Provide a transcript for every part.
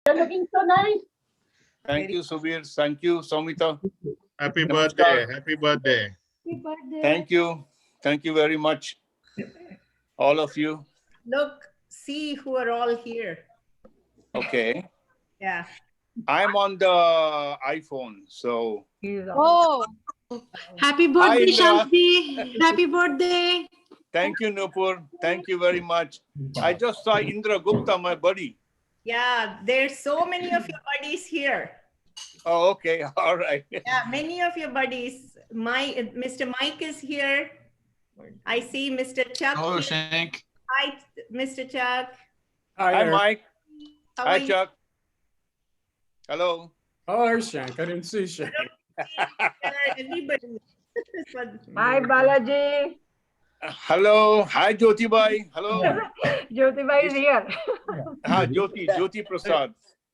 You're looking so nice. Thank you, Subir. Thank you, Somita. Happy Namaskar. birthday. Happy birthday. Happy birthday. Thank you. Thank you very much, all of you. Look, see who are all here. Okay. Yeah. I'm on the iPhone, so. Oh, happy birthday, Indra. Shanti. Happy birthday. Thank you, Nupur. Thank you very much. I just saw Indra Gupta, my buddy. Yeah, there's so many of your buddies here. Oh, okay. All right. Yeah, many of your buddies. Mr. Mike is here. I see Mr. Chuck. Hello, here. Shank. Hi, Mr. Chuck. Hi, Mike. How Hi, are you? Chuck. Hello. Oh, there's Shank. I didn't see Shank. Everybody. Hi, Balaji. Hello. Hi, Jyoti Bhai. Hello. Jyoti Bhai is here. Jyoti Prasad.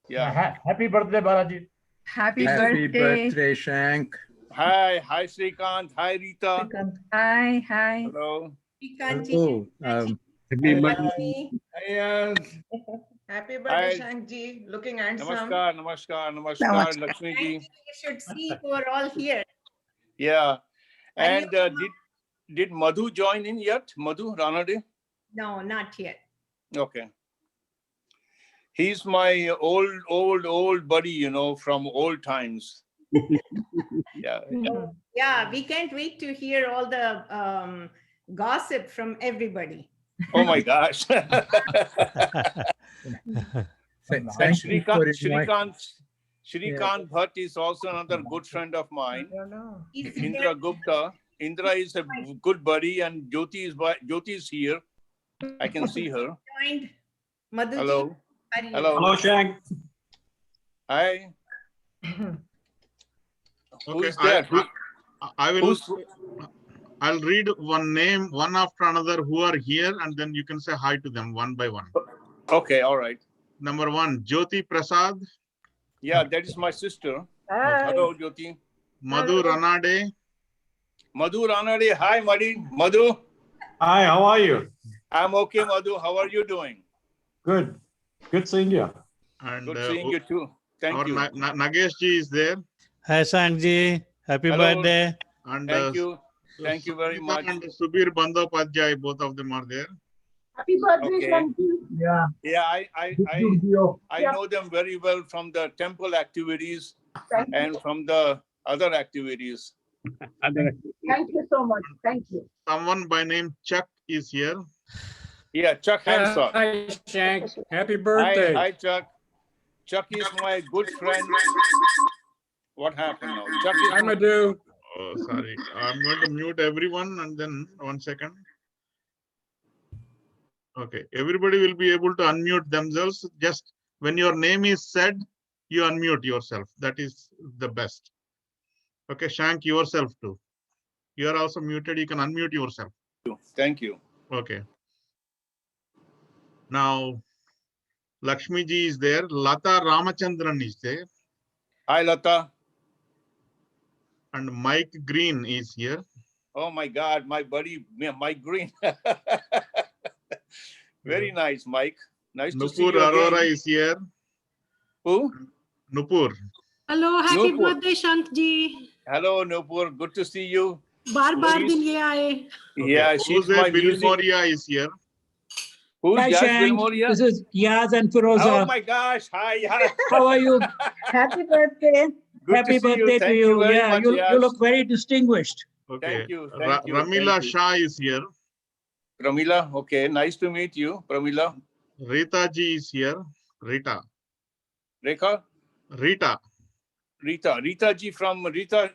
Yeah. Happy birthday, Balaji. Happy birthday, Shank. Hi. Hi, Srikant. Hi, Rita. Hi. Hello. Hello. Happy birthday. Happy Hi. birthday, Shank Ji. Looking handsome. Namaskar, Lakshmi ji. You should see who are all here. Yeah. And you- did Madhu join in yet? Madhu Ranade? No, not yet. Okay. He's my old buddy, you know, from old times. Yeah. Yeah, we can't wait to hear all the gossip from everybody. Oh my gosh. Thank you for inviting. Shrikant Bhatt is also another good friend of mine. He's Indra Gupta. Indra is a good buddy, and Jyoti is here. I can see her. joined. Madhuji. Hello. How are you? Hello. Shank. Hi. Okay, Who's there? I will. I'll read one name, one after another, who are here, and then you can say hi to them one by one. Okay, all right. Number one, Jyoti Prasad, Yeah, that is my sister. Hi. Hello, Jyoti. Madhu Ranade, Madhu Ranade. Hi, Madhu. Hi, how are you? I'm okay, Madhu. How are you doing? Good. Good seeing you. and Good seeing you too. Thank our you. Nagesh ji is there, Hi, Shankji. Happy Hello. birthday. and Thank you. Thank you very Sumita much. and Subir Bandyopadhyay, both of them are there. Happy birthday, Okay. Shanti. Yeah. Yeah, I Yeah. know them very well from the temple activities Thank you. and from the other activities. Thank you so much. Thank you. Someone by name Chuck is here. Yeah, Chuck Hanson. Hi, Shank. Happy Hi, birthday. hi, Chuck. Chuck is my good friend. What happened now? Chuck Hi, is my, Madhu. Oh, sorry. I'm going to mute everyone and then 1 second. Okay, everybody will be able to unmute themselves. Just when your name is said, you unmute yourself. That is the best. Okay, Shank, yourself too. You are also muted. You can unmute yourself. thank you. Okay. Now, Lakshmi ji is there. Lata Ramachandran is there. Hi, Lata. And Mike Green is here. Oh my God, my buddy, Mike Green. Very nice, Mike. Nice to see Nupur you Arora again. is here. Who? Nupur. Hello, happy Nupur. birthday, Shankji. Hello, Nupur. Good to see you. Bar She's- दिन ये आए. Yeah, she's Jose my music. Bilmoria is here. Who's Hi, Jazz Shank. Bilmoria? This is Yaz and Firoza. Oh my gosh. Hi. How are you? Happy birthday. Good Happy to see birthday you. to Thank you. very Yeah, much, you Yaz. look very distinguished. Okay. Thank you. Ramila Thank you. Shah is here. Pramila, okay. Nice to meet you, Pramila. Rita ji is here. Rita. Rekha? Rita. Rita ji from Rita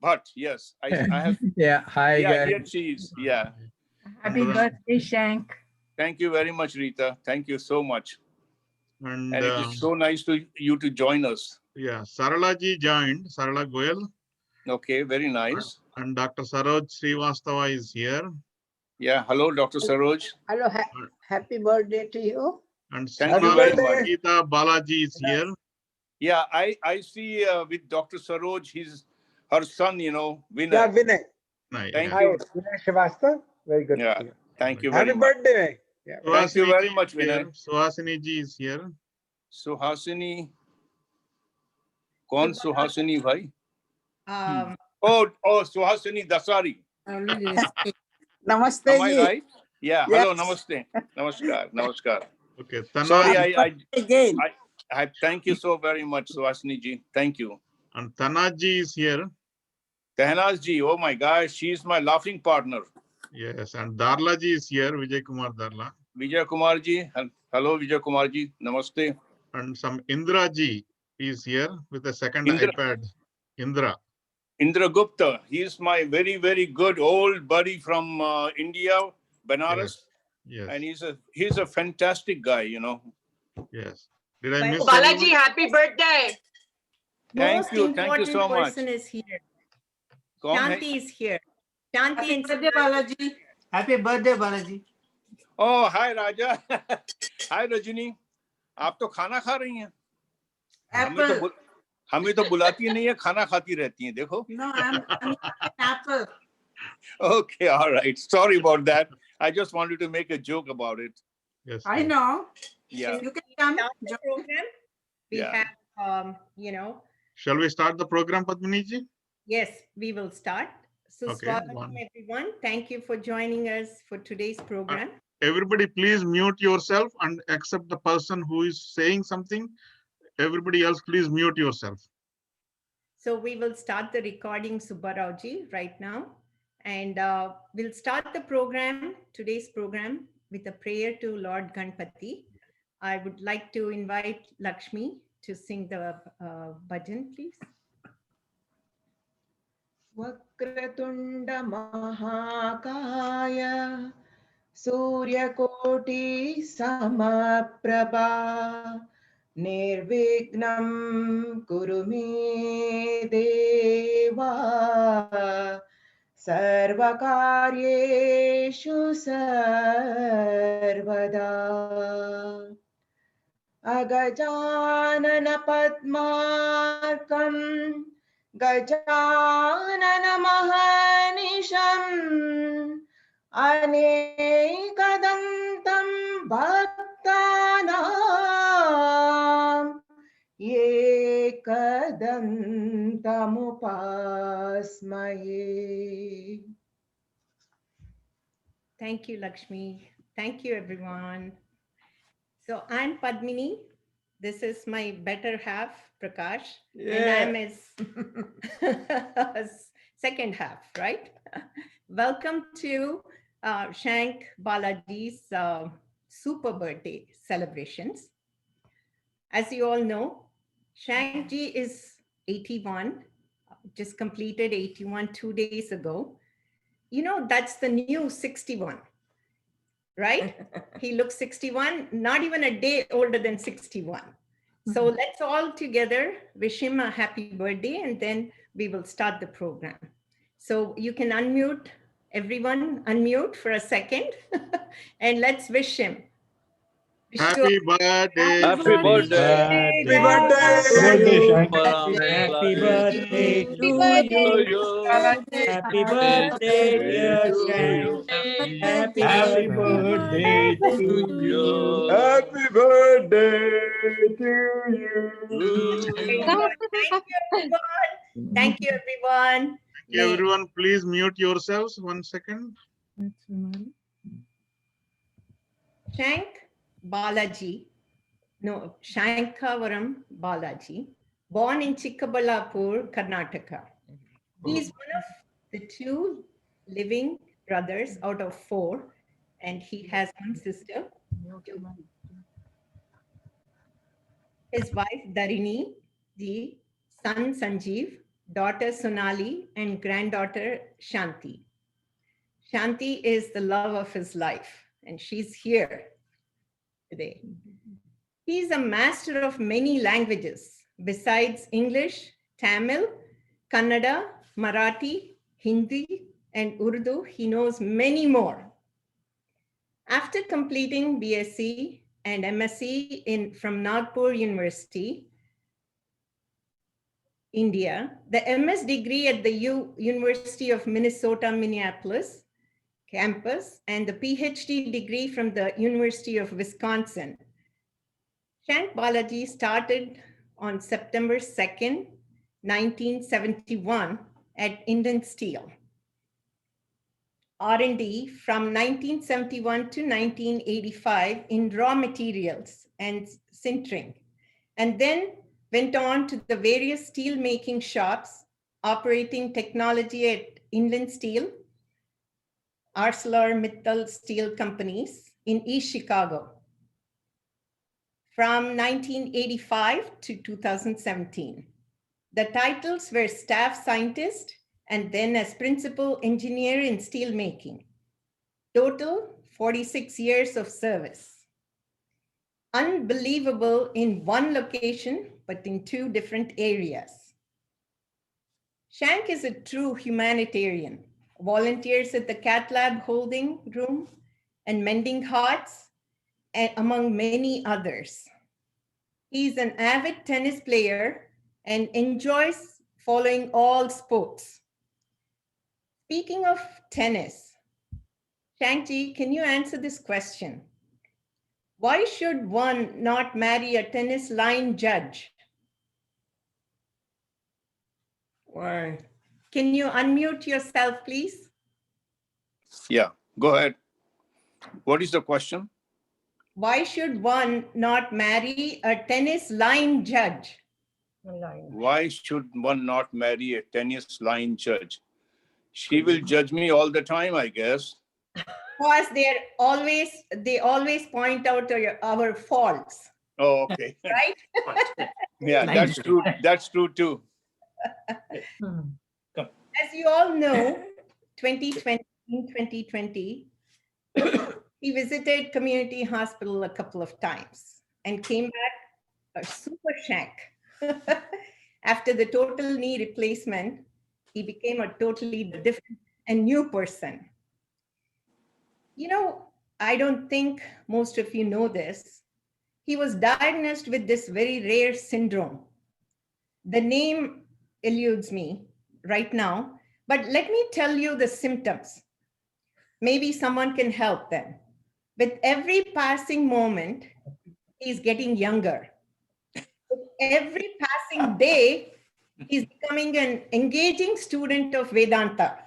Bhatt. Yes, I have. Yeah, hi Yeah, guys. here she is. Yeah. Happy birthday, Shank. Thank you very much, Rita. Thank you so much. And And it is so nice to you to join us. yeah, Sarala ji joined. Sarala Goyal. Okay, very nice. And Dr. Saroj Srivastava is here. Yeah, hello, Dr. Saroj. Hello. Happy birthday to you. And Thank you Sona very much. Geeta Balaji is here. Yeah, I see with Dr. Saroj, her son, you know, Vinay. Vinay. Nice, Thank yeah. you. Vinay Srivastava. Very good. Yeah, thank you very Happy much. birthday. Yeah. Thank you Suhasini very ji much, is here. Vinay. Suhasini ji is here. Suhasini. कौन सुहासिनी भाई? Um, Oh, Suhasini Dasari. Namaste Am I ji. right? Yeah. Yes. Hello. Namaste. Namaskar. Namaskar. Okay, Sorry, Tanaj Again. I thank you so very much, Suhasini ji. Thank you. and Tanaji is here. Tehnaz ji, oh my gosh, she's my laughing partner. Yes, and Darla ji is here, Vijay Kumar Darla. Vijay Kumar ji. Hello, Vijay Kumar ji. Namaste. And some Indra ji is here with a second Indra. iPad. Indra. Indra Gupta. He's my very, very good old buddy from India, Benares. Yes. And he's a fantastic guy, you know. Yes. Did I miss Balaji, anyone? happy birthday. Thank you so much. person is here. कौन है? Shanti is here. Shanti and Balaji. Happy birthday, Balaji. Oh, hi Raja. Hi Rajini. आप तो खाना खा रही हैं? हमें तो बुलाती नहीं है, खाना खाती रहती हैं, देखो. No, I'm apple. Okay, all right. Sorry about that. I just wanted to make a joke about it. Yes. I know. Yeah. You can come. start the program. We Yeah. have, Shall we start the program, Padmini ji? yes, we will start. So, Okay, Swagatam, one. everyone. Thank you for joining us for today's program. Everybody, please mute yourself and accept the person who is saying something. Everybody else, please mute yourself. So we will start the recording, Subbarao-ji, right now. And we'll start the program, today's program, with a prayer to Lord Ganpati. I would like to invite Lakshmi to sing the bhajan, please. Vakratunda Mahakaya Suryakoti Samaprabha Nirvignam Kurume Deva Sarvakaryeshu Sarvada Agajanana Padmarkam Gajanana Mahanisham Anekadantam Bhaktanam Yekadantamupasmaye. Thank you, Lakshmi. Thank you, everyone. So I'm Padmini. This is my better half, Prakash. And I'm his second half, right? Welcome to Shank Balajee's super birthday celebrations. As you all know, Shank Ji is 81, just completed 81 2 days ago. You know, that's the new 61, right? He looks 61, not even a day older than 61. So let's all together wish him a happy birthday, and then we will start the program. So you can unmute, everyone unmute for a second, and let's wish him. Happy birthday. Happy birthday. Happy birthday, Shank. Happy birthday to you. Happy birthday, dear Shank. Happy birthday to you. Happy birthday to you. Thank you, everyone. Thank you, everyone. Please mute yourselves 1 second. Shank Balajee, no, Shankavaram Balajee, born in Chikkabalapur, Karnataka. He is one of the 2 living brothers out of 4, and he has 1 sister. His wife Dharini Ji, son Sanjeev, daughter Sonali, and granddaughter Shanti. Shanti is the love of his life, and she's here today. He is a master of many languages besides English, Tamil, Kannada, Marathi, Hindi, and Urdu. He knows many more. After completing BSc and MSc from Nagpur University, India, the MS degree at the University of Minnesota, Minneapolis campus, and the PhD degree from the University of Wisconsin. Shank Balajee started on September 2nd, 1971 at Indian Steel. R&D from 1971 to 1985 in raw materials and sintering, and then went on to the various steel making shops, operating technology at Inland Steel, ArcelorMittal steel companies in East Chicago from 1985 to 2017. The titles were staff scientist and then as principal engineer in steel making. Total 46 years of service. Unbelievable in one location, but in two different areas. Shank is a true humanitarian, volunteers at the Cat Lab holding room and Mending Hearts, and among many others. He's an avid tennis player and enjoys following all sports. Speaking of tennis, Shankji, can you answer this question? Why should one not marry a tennis line judge? Why? Can you unmute yourself, please? Yeah, go ahead. What is the question? Why should one not marry a tennis line judge? Why should one not marry a tennis line judge? She will judge me all the time, I guess. Because they always point out our faults. Oh, okay. Right? Yeah, that's true. That's true too. As you all know, 2020, he visited community hospital a couple of times and came back a super shank. After the total knee replacement, he became a totally different and new person. You know, I don't think most of you know this. He was diagnosed with this very rare syndrome. The name eludes me right now, but let me tell you the symptoms. Maybe someone can help them. With every passing moment, he's getting younger. With every passing day, he's becoming an engaging student of Vedanta.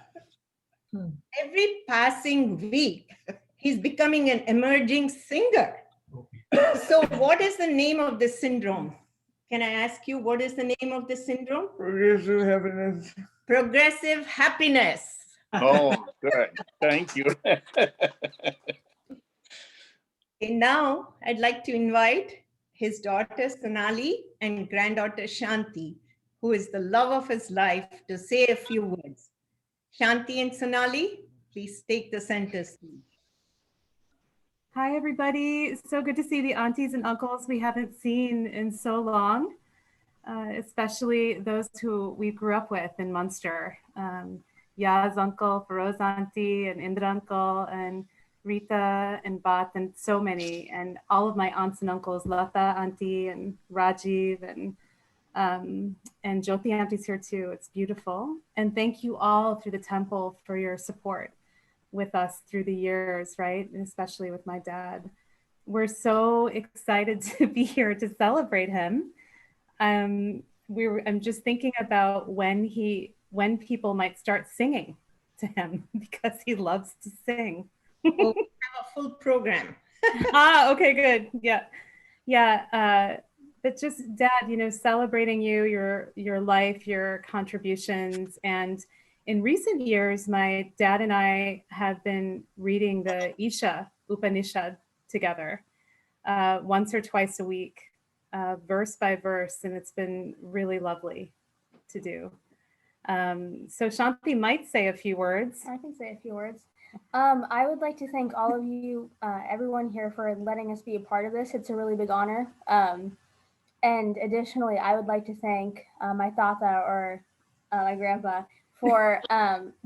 Every passing week, he's becoming an emerging singer. So what is the name of this syndrome? Can I ask you, what is the name of this syndrome? Progressive happiness. Progressive happiness. Oh, good. Thank you. And now I'd like to invite his daughter Sonali and granddaughter Shanti, who is the love of his life, to say a few words. Shanti and Sonali, please take the center stage. Hi, everybody. So good to see the aunties and uncles we haven't seen in so long, especially those who we grew up with in Munster. Yaz uncle, Feroz auntie, and Indra uncle, and Rita and Bat, and so many, and all of my aunts and uncles, Lata auntie and Rajiv, and Jyoti auntie's here too. It's beautiful. And thank you all through the temple for your support with us through the years, right? And especially with my dad. We're so excited to be here to celebrate him. I'm just thinking about when people might start singing to him because he loves to sing. Oh, we have a full program. Okay, good. Yeah. But just Dad, celebrating your life, your contributions. And in recent years, my dad and I have been reading the Isha Upanishad together once or twice a week, verse by verse, and it's been really lovely to do. So Shanti might say a few words. I can say a few words. I would like to thank all of you, everyone here, for letting us be a part of this. It's a really big honor. And additionally, I would like to thank my tata, or my grandpa, for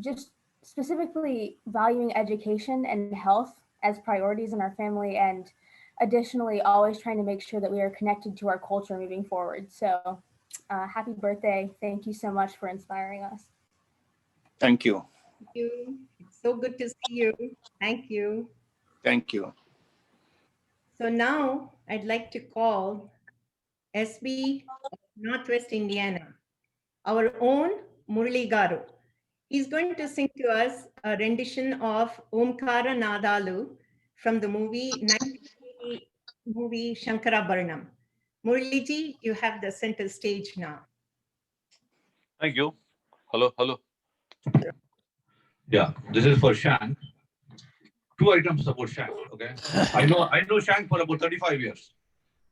just specifically valuing education and health as priorities in our family, and additionally always trying to make sure that we are connected to our culture moving forward. So happy birthday. Thank you so much for inspiring us. Thank you. Thank you. It's so good to see you. Thank you. Thank you. So now I'd like to call SB of Northwest Indiana, our own Murli Garu. He's going to sing to us a rendition of Omkara Nadalu from the movie 1980 movie Shankarabharanam. Murliji, you have the center stage now. Thank you. Hello, hello. Yeah, this is for Shank. 2 items about Shank. Okay, I know Shank for about 35 years.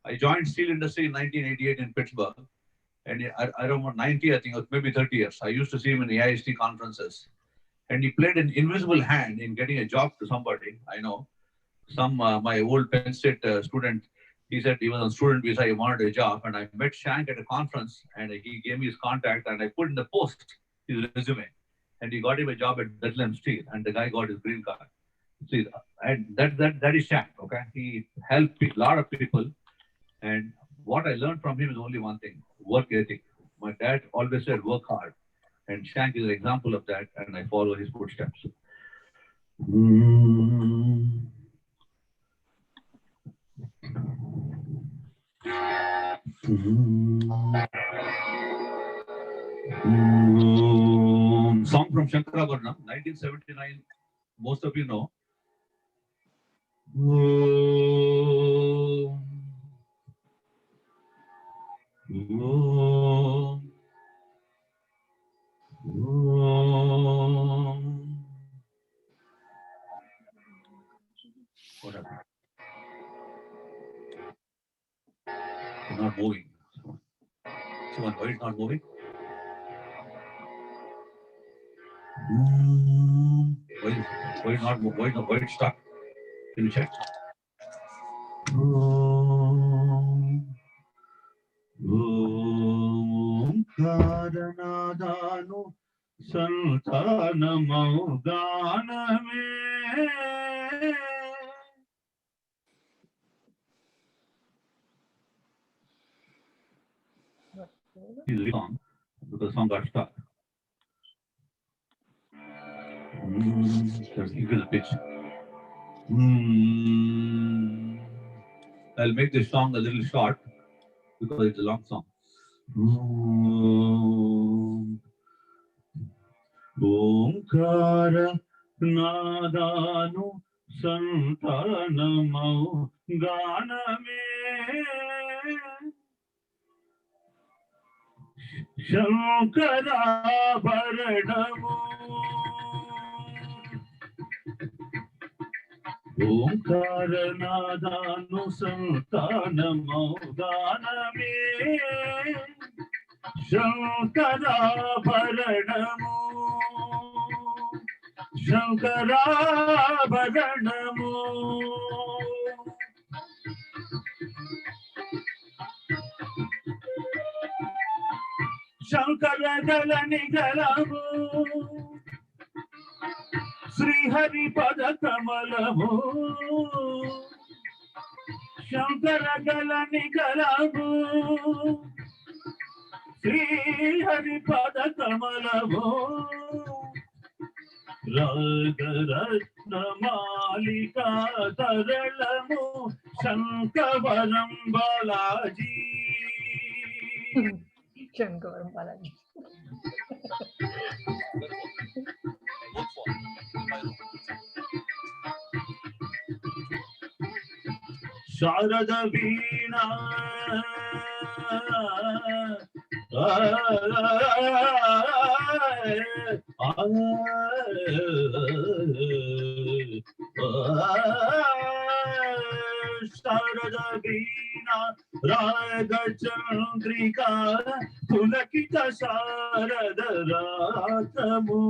I joined steel industry in 1988 in Pittsburgh, and around 90, I think, or maybe 30 years. I used to see him in AIST conferences, and he played an invisible hand in getting a job to somebody. I know my old Penn State student. He said he was on student visa. He wanted a job, and I met Shank at a conference, and he gave me his contact, and I put in the post his resume, and he got him a job at Bethlehem Steel, and the guy got his green card. See, and that is Shank. Okay, he helped a lot of people, and what I learned from him is only one thing: work ethic. My dad always said, "Work hard," and Shank is an example of that, and I follow his footsteps. Song from Shankarabharanam, 1979. Most of you know. What happened? It's not moving. Someone, why it's not moving? Why it's stuck? Can you check? Karanadanu Santanamau Ganame. He's the song because the song got stuck. Increase the pitch. I'll make this song a little short because it's a long song. Omkara Nadanu Santanamau Ganame Shankarabharanamu Omkara Nadanu Santanamau Ganame Shankarabharanamu Shankarabharanamu Shankaragalanigalamu Sri Hari Padakamalahu Shankaragalanigalamu Sri Hari Padakamalahu Ragaratna Malika Taralamu Shankavaram Balajee Shankaram Balajee. Sharada Veena Sharada Veena Raga Chandrika Pulakita Sharada Ratamu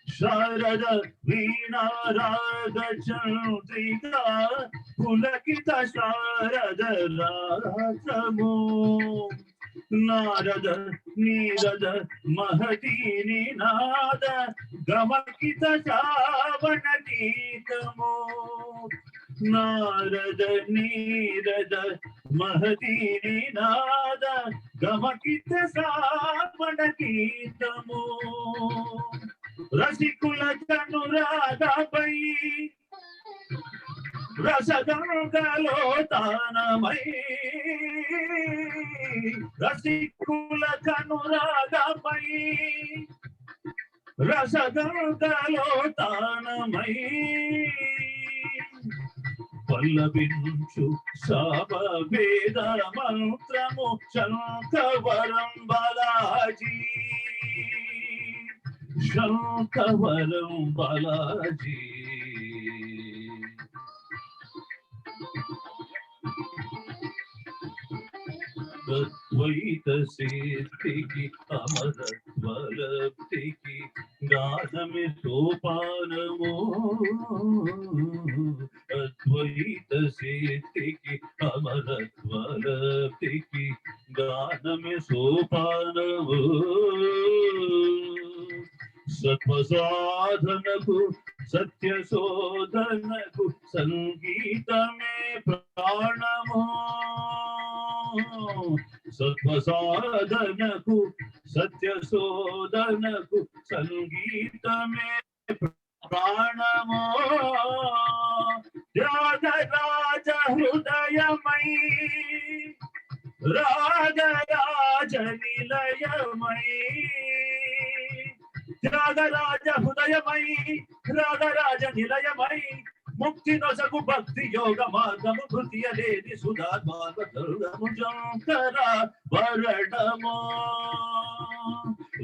Sharada Veena Raga Chandrika Pulakita Sharada Ratamu Narada Nirada Mahadini Nada Gamakita Savana Gitamu Narada Nirada Mahadini Nada Gamakita Savana Gitamu Rasikula Janurada Pai రసగంగలో తానమై రసికుల కనురాగమై రసగంగలో తానమై పల్లవించు Samaveda మంత్రము శంఖవరం బాలాజీ శంఖవరం బాలాజీ అద్వైత సిద్ధికి అమరత్వలబ్ధికి గానమే సోపానము అద్వైత సిద్ధికి అమరత్వలబ్ధికి గానమే సోపానము సత్వసాధనకు సత్య శోధనకు సంగీతమే ప్రాణము సత్వసాధనకు సత్య శోధనకు సంగీతమే ప్రాణము రాగరాజ హృదయమై రాగరాజ నిలయమై త్యాగరాజ హృదయమై రాగరాజ నిలయమై ముక్తి నొసగు భక్తి యోగ మార్గము కృతియలేని సుధాత్మార్గము శంకర వరణము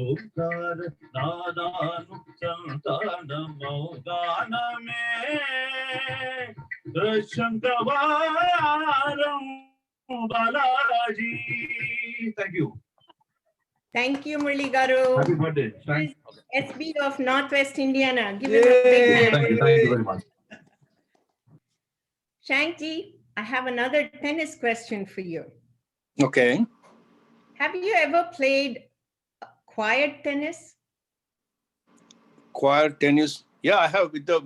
ఓంకార నాదాను సంతానమో గానమే శంకవారం Balaji. Thank you. Thank you, Murli Garu. Happy birthday. Thank SB of Northwest Indiana. Give him a big hand. you very much. Shank ji, I have another tennis question for you. Okay. Have you ever played quiet tennis? Quiet tennis. Yeah, I have with the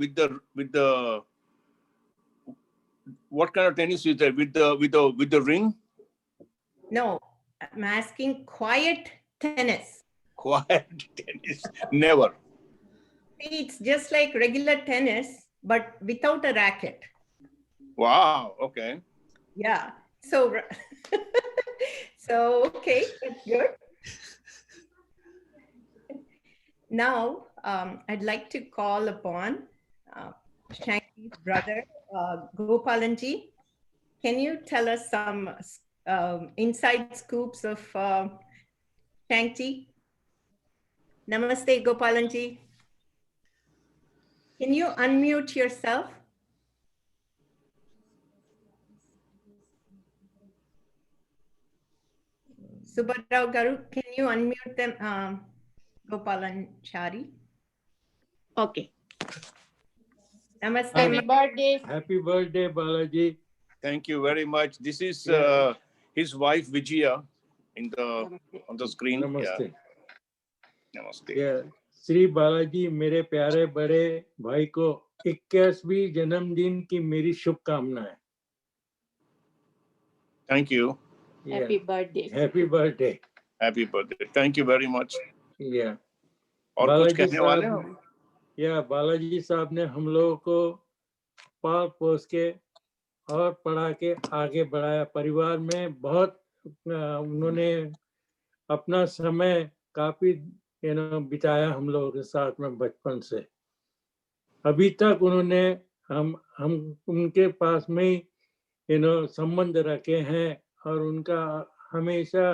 what kind of tennis is that? With the ring? No, I'm asking quiet tennis. Quiet tennis. Never. It's just like regular tennis, but without a racket. Wow. Okay. Yeah. So, okay, that's good. Now, I'd like to call upon Shanky's brother, Gopalanji. Can you tell us some inside scoops of Shanky? Namaste, Gopalanji. Can you unmute yourself? Subbarao Garu, can you unmute them, Gopalanchari? Okay. Namaste. Happy birthday. Happy birthday, Balaji. Thank you very much. This is his wife Vijaya on the screen. Namaste. Yeah. Namaste. Yeah. Shri Balaji मेरे प्यारे बड़े भाई को 21वीं जन्मदिन की मेरी शुभकामनाएं. Thank you. Happy birthday. Happy birthday. Happy birthday. Thank you very much. Yeah. और कुछ कहने वाले हो? बालाजी साहब ने हम लोगों को पाल पोस के और पढ़ा के आगे बढ़ाया. परिवार में बहुत उन्होंने अपना समय काफी बिताया हम लोगों के साथ में बचपन से. अभी तक उन्होंने हम उनके पास में ही संबंध रखे हैं और उनका हमेशा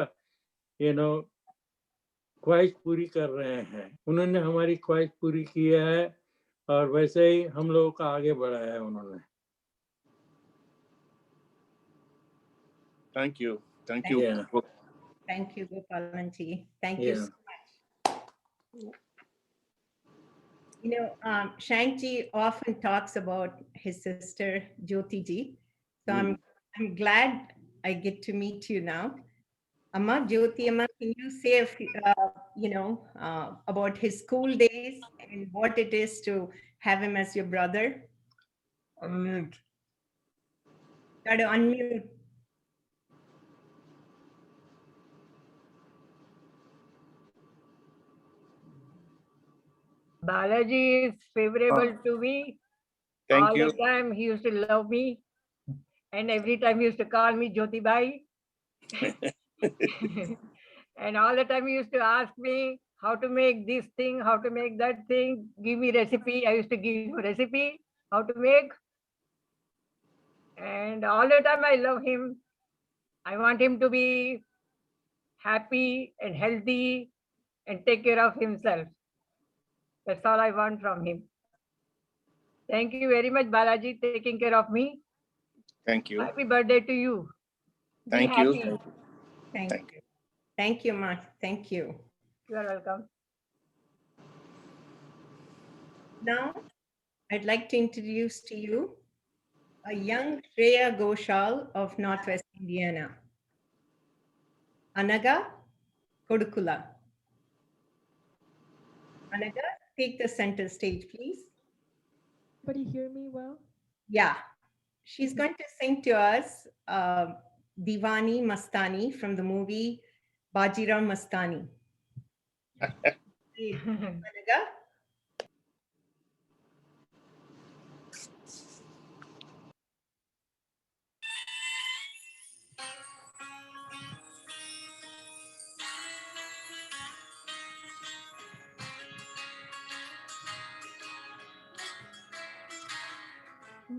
ख्वाहिश पूरी कर रहे हैं. उन्होंने हमारी ख्वाहिश पूरी की है और वैसे ही हम लोगों को आगे बढ़ाया है उन्होंने. Thank you. Thank you. Yeah. Thank you, Gopalanji. Thank you so much. You know, Shankji often talks about his sister Jyoti ji. So I'm glad I get to meet you now. Amma, Jyoti Amma, can you say a few, about his school days and what it is to have him as your brother? Unmute. Got to unmute. Balaji is favorable to me Thank All you. the time he used to love me. And every time he used to call me Jyoti Bai. And all the time he used to ask me how to make this thing, how to make that thing, give me recipe. I used to give him recipe, how to make. And all the time I love him. I want him to be happy and healthy and take care of himself. That's all I want from him. Thank you very much, Balaji, taking care of me. Thank you. Happy birthday to you. Be Thank you. happy. Thank you. Thank you, Ma. Thank you. You are welcome. Now, I'd like to introduce to you a young Shreya Ghoshal of Northwest Indiana. Anaga Kodukula. Anaga, take the center stage, please. Everybody hear me well? Yeah. She's going to sing to us Diwani Mastani from the movie Bajiram Mastani. Anaga?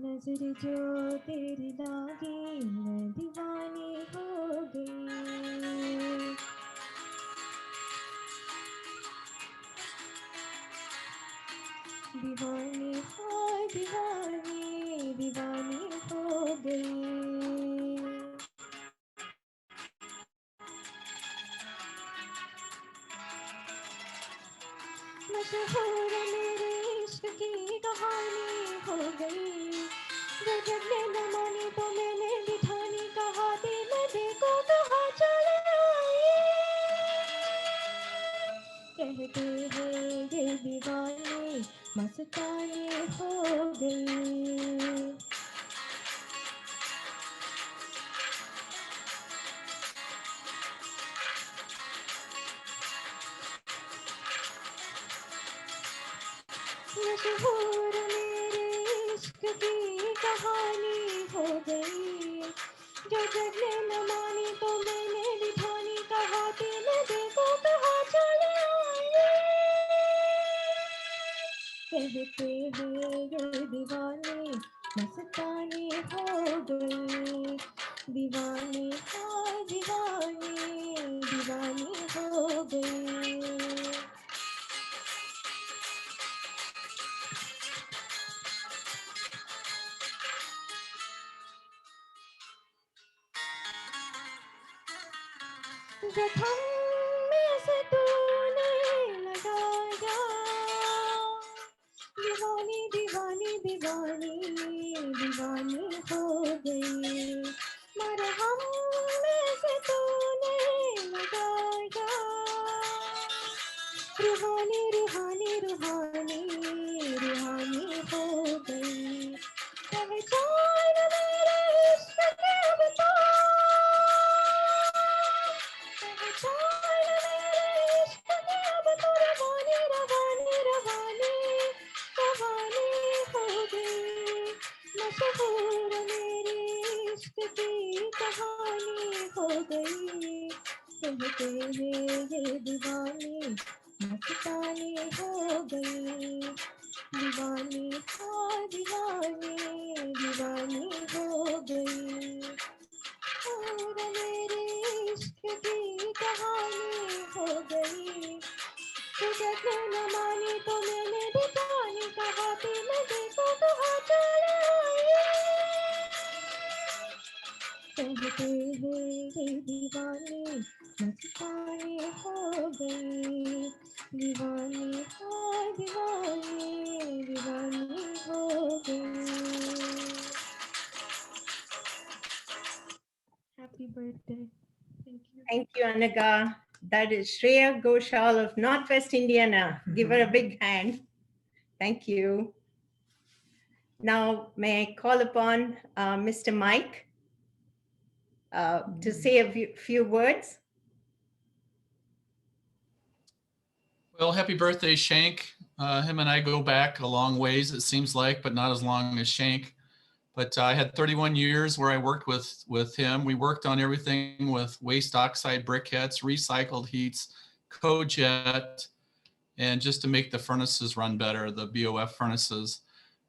नजर जो तेरी लागी मैं दीवानी हो गई दीवानी हाँ दीवानी दीवानी हो गई मशहूर मेरे इश्क की कहानी हो गई जो जब ने न मानी तो मैंने बिठानी कहा दिल देखो कहाँ चले आई कहते हैं ये दीवानी मस्तानी हो गई मशहूर मेरे इश्क की कहानी हो गई जो जग ने न मानी तो मैंने बिठानी कहा दिल देखो कहाँ चले आए कहते हैं ये दीवानी मस्तानी हो गई दीवानी हाँ दीवानी दीवानी हो गई जखम में से तूने लगाया दीवानी दीवानी दीवानी दीवानी हो गई मरहम में से तूने लगाया रूहानी रूहानी रूहानी रूहानी हो गई पहचान मेरे इश्क के अब तो मशहूर मेरे इश्क की कहानी हो गई कहते हैं ये दीवानी मस्तानी हो गई दीवानी हाँ दीवानी दीवानी हो गई और मेरे इश्क की कहानी हो गई तुझे न मानी तो मैंने बितानी कहा दिल देखो कहाँ चले कहते हैं ये दीवानी मस्तानी हो गई दीवानी हाँ दीवानी दीवानी हो गई Happy birthday. Thank you. Thank you, Anaga. That is Shreya Ghoshal of Northwest Indiana. Give her a big hand. Thank you. Now, may I call upon Mr. Mike to say a few words? Well, happy birthday, Shank. Him and I go back a long ways, it seems like, but not as long as Shank. But I had 31 years where I worked with him. We worked on everything with waste oxide briquettes, recycled heats, cojet, and just to make the furnaces run better, the BOF furnaces.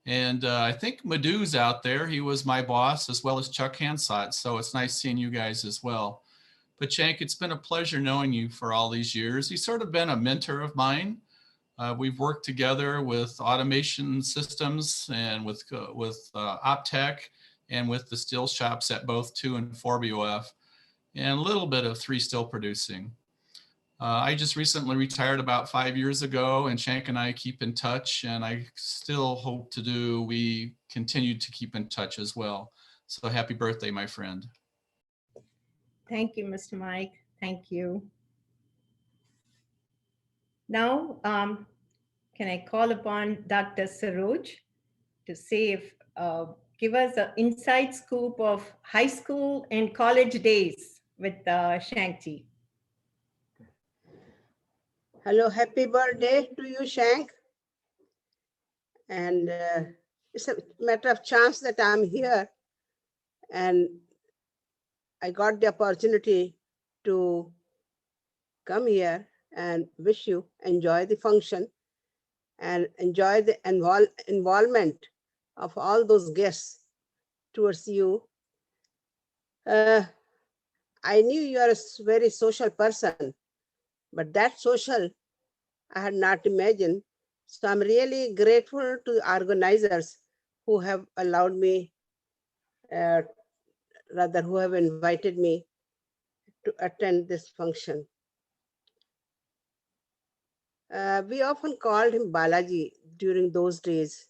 And I think Madhu's out there. He was my boss as well as Chuck Hansot. So it's nice seeing you guys as well. But Shank, it's been a pleasure knowing you for all these years. You've sort of been a mentor of mine. We've worked together with automation systems and with Optech and with the still shops at both 2 and 4 BOF and a little bit of 3 still producing. I just recently retired about 5 years ago, and Shank and I keep in touch, and I still hope we continue to keep in touch as well. So happy birthday, my friend. Thank you, Mr. Mike. Thank you. Now, can I call upon Dr. Saroj to say give us an inside scoop of high school and college days with Shankji. Hello, happy birthday to you, Shank. And it's a matter of chance that I'm here, and I got the opportunity to come here and wish you enjoy the function and enjoy the involvement of all those guests towards you. I knew you are a very social person, but that social I had not imagined. So I'm really grateful to the organizers who have allowed me, rather who have invited me to attend this function. We often called him Balaji during those days.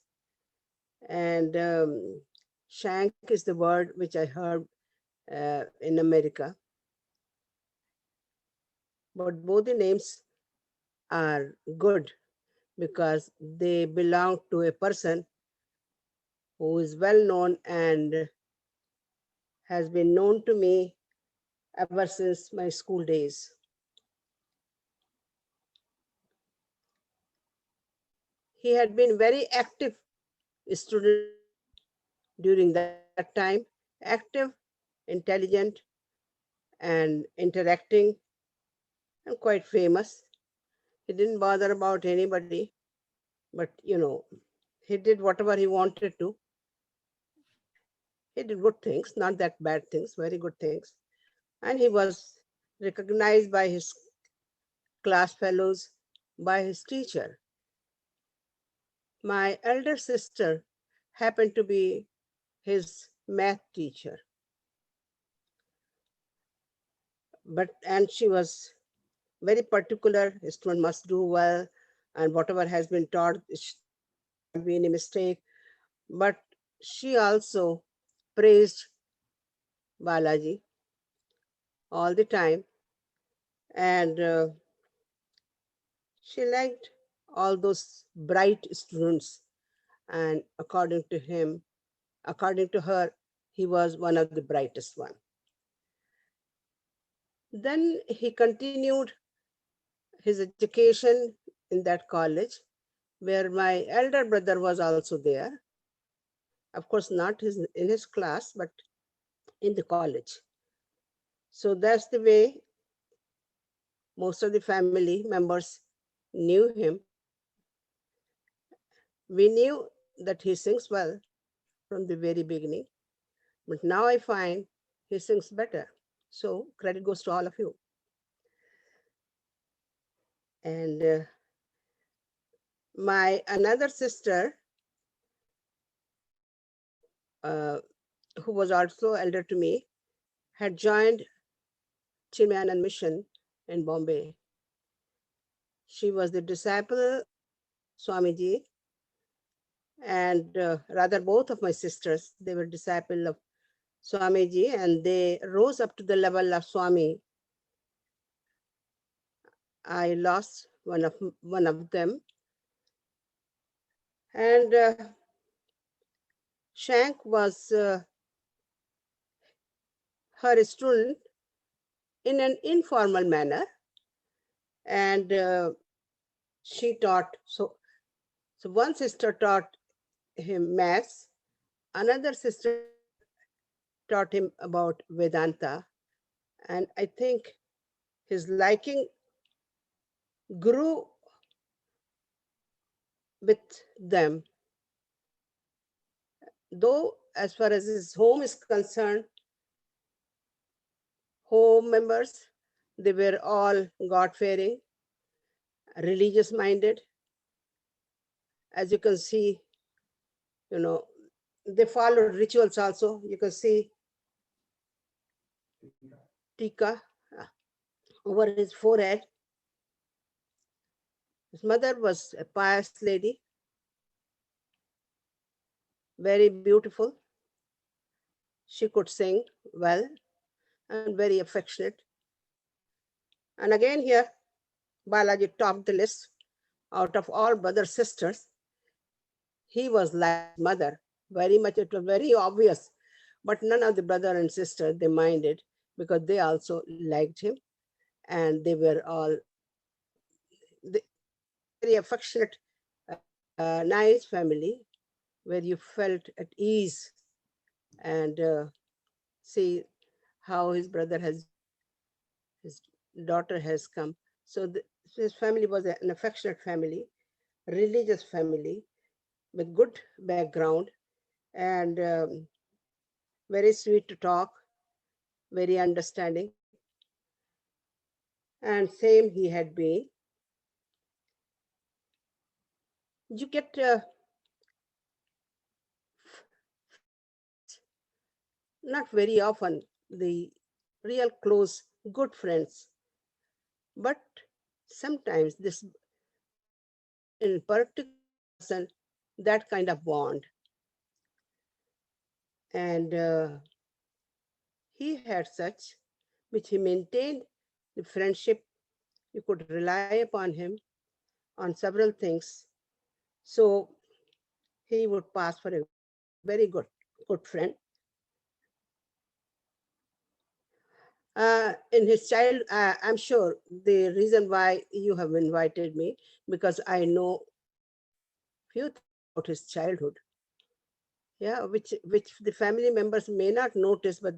And Shank is the word which I heard in America. But both the names are good because they belong to a person who is well known and has been known to me ever since my school days. He had been very active student during that time, active, intelligent, and interacting, and quite famous. He didn't bother about anybody, but he did whatever he wanted to. He did good things, not that bad things, very good things. And he was recognized by his class fellows, by his teacher. My elder sister happened to be his math teacher. And she was very particular. A student must do well, and whatever has been taught, there should not be any mistake. But she also praised Balaji all the time, and she liked all those bright students. And according to her, he was one of the brightest one. Then he continued his education in that college, where my elder brother was also there. Of course, not in his class, but in the college. So that's the way most of the family members knew him. We knew that he sings well from the very beginning, but now I find he sings better. So credit goes to all of you. And my another sister, who was also elder to me, had joined Chinmayanan Mission in Bombay. She was the disciple of Swamiji, and rather both of my sisters, they were disciple of Swamiji, and they rose up to the level of Swami. I lost one of them, and Shank was her student in an informal manner, and she taught So one sister taught him maths, another sister taught him about Vedanta, and I think his liking grew with them. Though, as far as his home is concerned, home members, they were all God-fearing, religious-minded. As you can see, they followed rituals also. You can see tika over his forehead. His mother was a pious lady, very beautiful. She could sing well and very affectionate. And again here, Balaji topped the list. Out of all brother sisters, he was like his mother. Very much, it was very obvious. But none of the brother and sister, they minded because they also liked him. And they were all very affectionate, nice family where you felt at ease and see how his brother has, his daughter has come. So his family was an affectionate family, religious family with good background and very sweet to talk, very understanding. And same he had been. You get not very often the real close good friends, but sometimes this in particular person, that kind of bond. And he had such, which he maintained the friendship. You could rely upon him on several things. So he would pass for a very good friend. In his child, I'm sure the reason why you have invited me, because I know few things about his childhood. Yeah, which the family members may not notice, but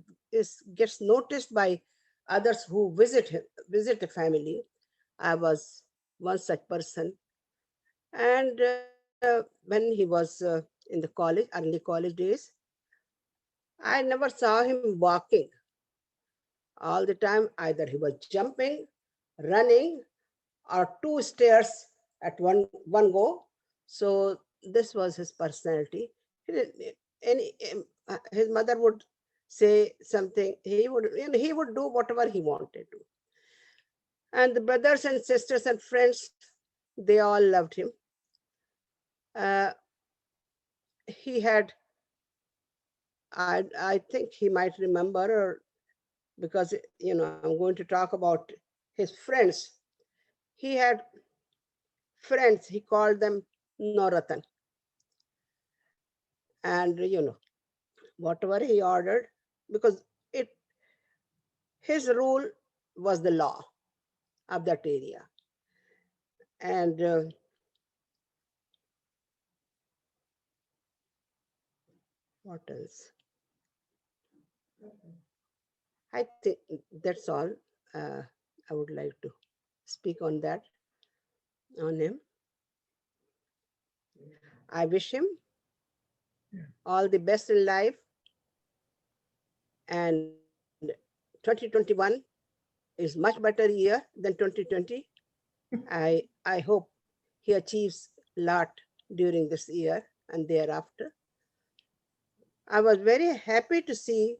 gets noticed by others who visit the family. I was one such person, and when he was in the college, early college days, I never saw him walking. All the time, either he was jumping, running, or two stairs at one go. So this was his personality. His mother would say something, he would do whatever he wanted to. And the brothers and sisters and friends, they all loved him. He had, I think he might remember, or because I'm going to talk about his friends. He had friends, he called them Noratan. And whatever he ordered, because his rule was the law of that area. And what else? I think that's all I would like to speak on that, on him. I wish him all the best in life. And 2021 is much better year than 2020. I hope he achieves a lot during this year and thereafter. I was very happy to see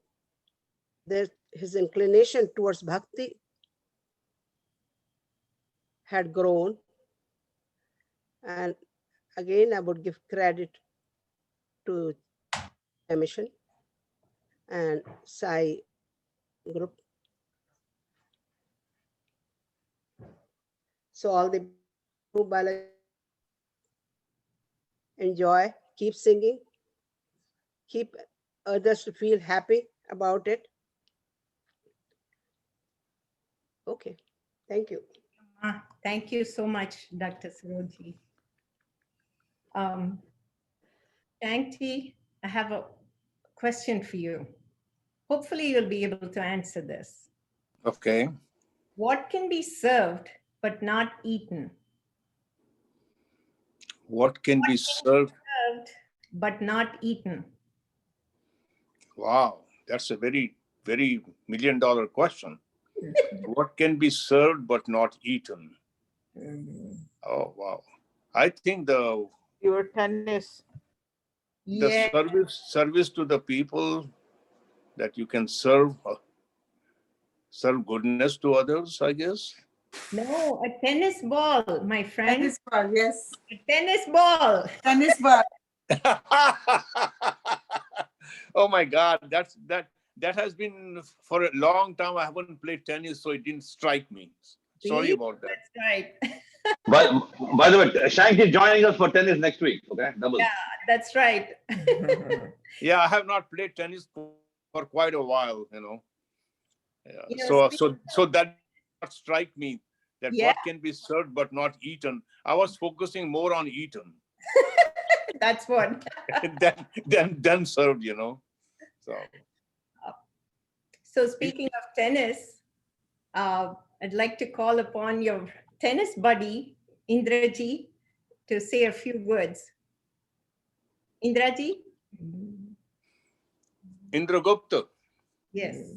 that his inclination towards bhakti had grown. And again, I would give credit to Mission and Sai group. So all the Balaji, enjoy, keep singing, keep others to feel happy about it. Okay, thank you. Thank you so much, Dr. Saroji. Shanky, I have a question for you. Hopefully you'll be able to answer this. Okay. What can be served but not eaten? What can be served? Served but not eaten. Wow, that's a very, very $1,000,000 question. What can be served but not eaten? Oh, wow. I think Your tennis. Yeah. service to the people, that you can serve goodness to others, I guess. No, a tennis ball, my friend. Tennis ball, yes. A tennis ball. Tennis ball. Oh my God, that has been for a long time. I haven't played tennis, so it didn't strike me. Sorry See? about that. That's right. By the way, Shank is joining us for tennis next week. Okay, double. Yeah, that's right. Yeah, I have not played tennis for quite a while, Yeah. You know, So that strike me, that Yeah. what can be served but not eaten. I was focusing more on eaten That's what. than served, So speaking of tennis, I'd like to call upon your tennis buddy, Indraji, to say a few words. Indraji? Indragupta. Yes.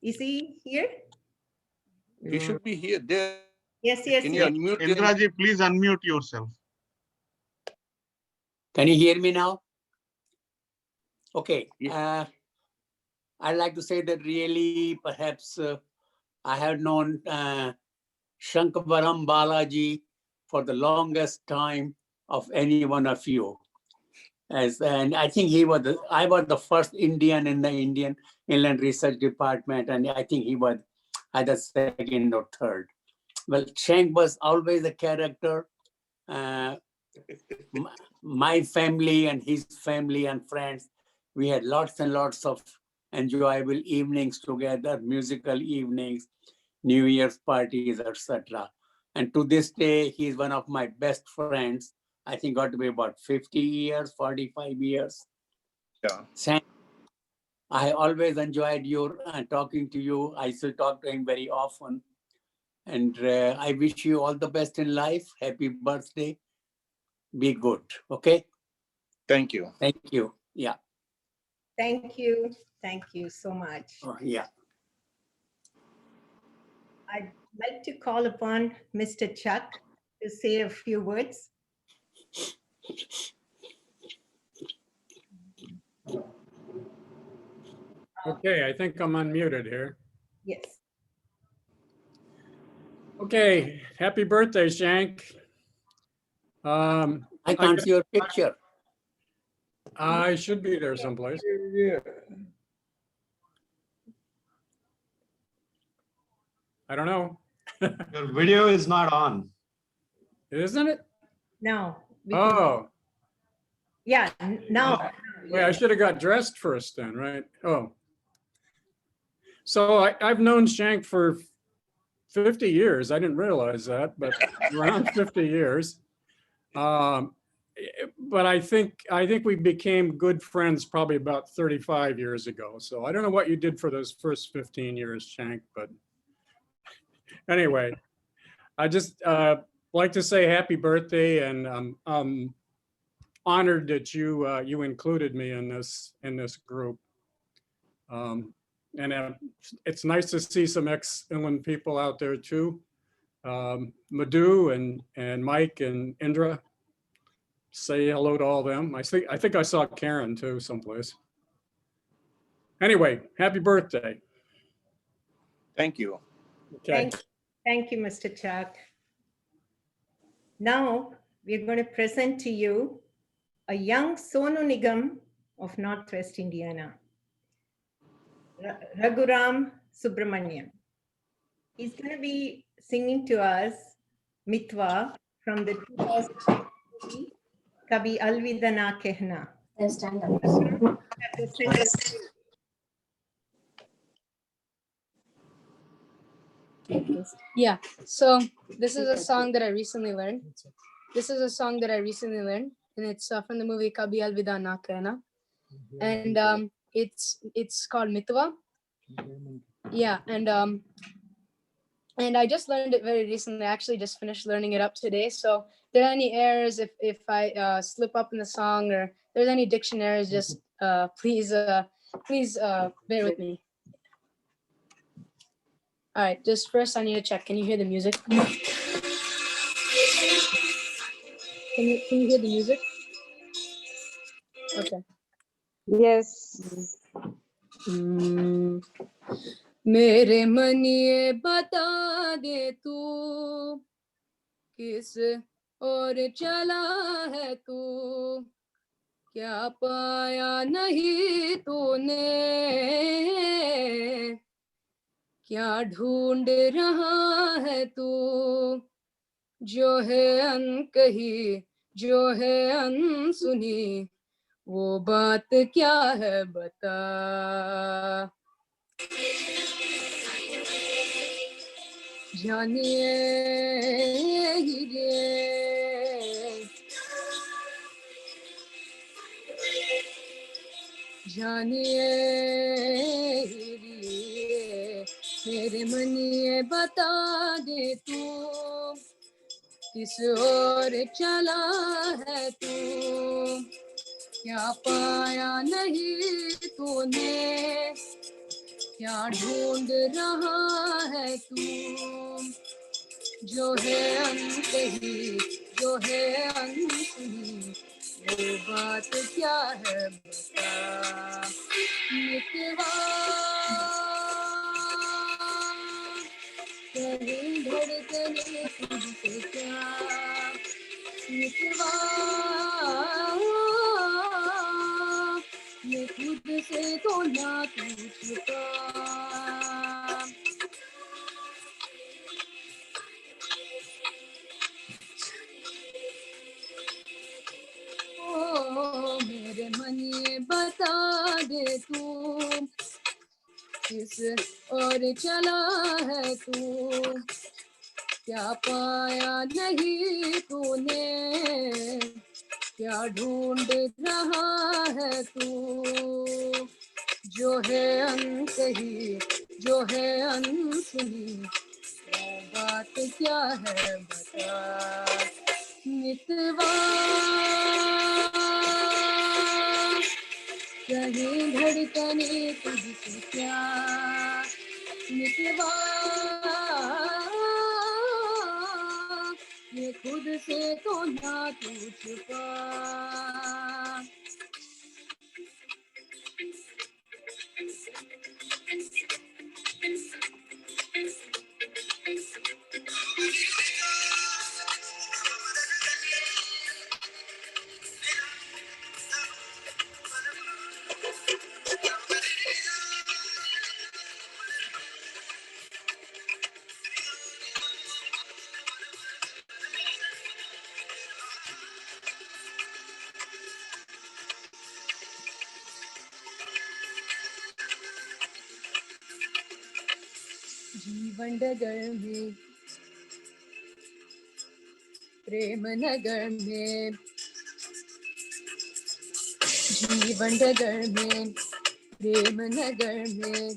Is he here? He should be here. There. Yes, yes, Can you yes. unmute? Indraji, please unmute yourself. Can you hear me now? Okay. I'd like to say that really, perhaps I have known Shank Balajee for the longest time of any one of you. And I think I was the first Indian in the Indian Inland Research Department, and I think he was either second or third. Well, Shank was always a character. My family and his family and friends, we had lots and lots of enjoyable evenings together, musical evenings, New Year's parties, etc. And to this day, he's one of my best friends. I think got to be about 50 years, 45 years. Yeah. Sam, I always enjoyed your talking to you. I still talk to him very often. And I wish you all the best in life. Happy birthday. Be good. Okay? Thank you. Thank you. Yeah. Thank you. Thank you so much. Yeah. I'd like to call upon Mr. Chuck to say a few words. Okay, I think I'm unmuted here. Yes. Okay, happy birthday, Shank. I can't see your picture. I should be there someplace. I don't know. Your video is not on. Isn't it? No. Oh. Yeah, no. Wait, I should have got dressed first then, right? Oh. So I've known Shank for 50 years. I didn't realize that, but around 50 years. But I think we became good friends probably about 35 years ago. So I don't know what you did for those first 15 years, Shank, but anyway, I just like to say happy birthday, and I'm honored that you included me in this group. And it's nice to see some ex-Inland people out there too. Madhu and Mike and Indra. Say hello to all of them. I think I saw Karen too someplace. Anyway, happy birthday. Thank you. Okay. Thank you, Mr. Chuck. Now we're going to present to you a young Sonu Nigam of Northwest Indiana, Raghuram Subramaniam. He's going to be singing to us Mitwa from the 2000 movie Kabhi Alvida Na Kehna. Stand up. Yeah, so this is a song that I recently learned. This is a song that I recently learned, and it's from the movie Kabhi Alvida Na Kehna, and it's called Mitwa. Yeah, and I just learned it very recently. I actually just finished learning it up today. So if there are any errors, if I slip up in the song, or there's any diction errors, just please bear with me. All right, just first I need to check. Can you hear the music? Can you hear the music? Okay. Yes. मेरे मन ये बता दे तू किस और चला है तू, क्या पाया नहीं तूने, क्या ढूंढ रहा है तू, जो है अनकही जो है अनसुनी, वो बात क्या है बता। जानिए हीरे जानिए हीरे, मेरे मन ये बता दे तू किस ओर चला है तू, क्या पाया नहीं तूने, क्या ढूंढ रहा है तू, जो है अनकही जो है अनसुनी, वो बात क्या है बता। मितवा कहीं धड़कने तुझसे क्या, मितवा ये खुद से तो ना तू छुपा। ओ मेरे मन ये बता दे तू किस और चला है तू, क्या पाया नहीं तूने, क्या ढूंढ रहा है तू, जो है अनकही जो है अनसुनी, वो बात क्या है बता। मितवा कहीं धड़कने तुझसे क्या, मितवा ये खुद से तो ना तू छुपा। जीवन डगर में प्रेम नगर में, जीवन डगर में प्रेम नगर में,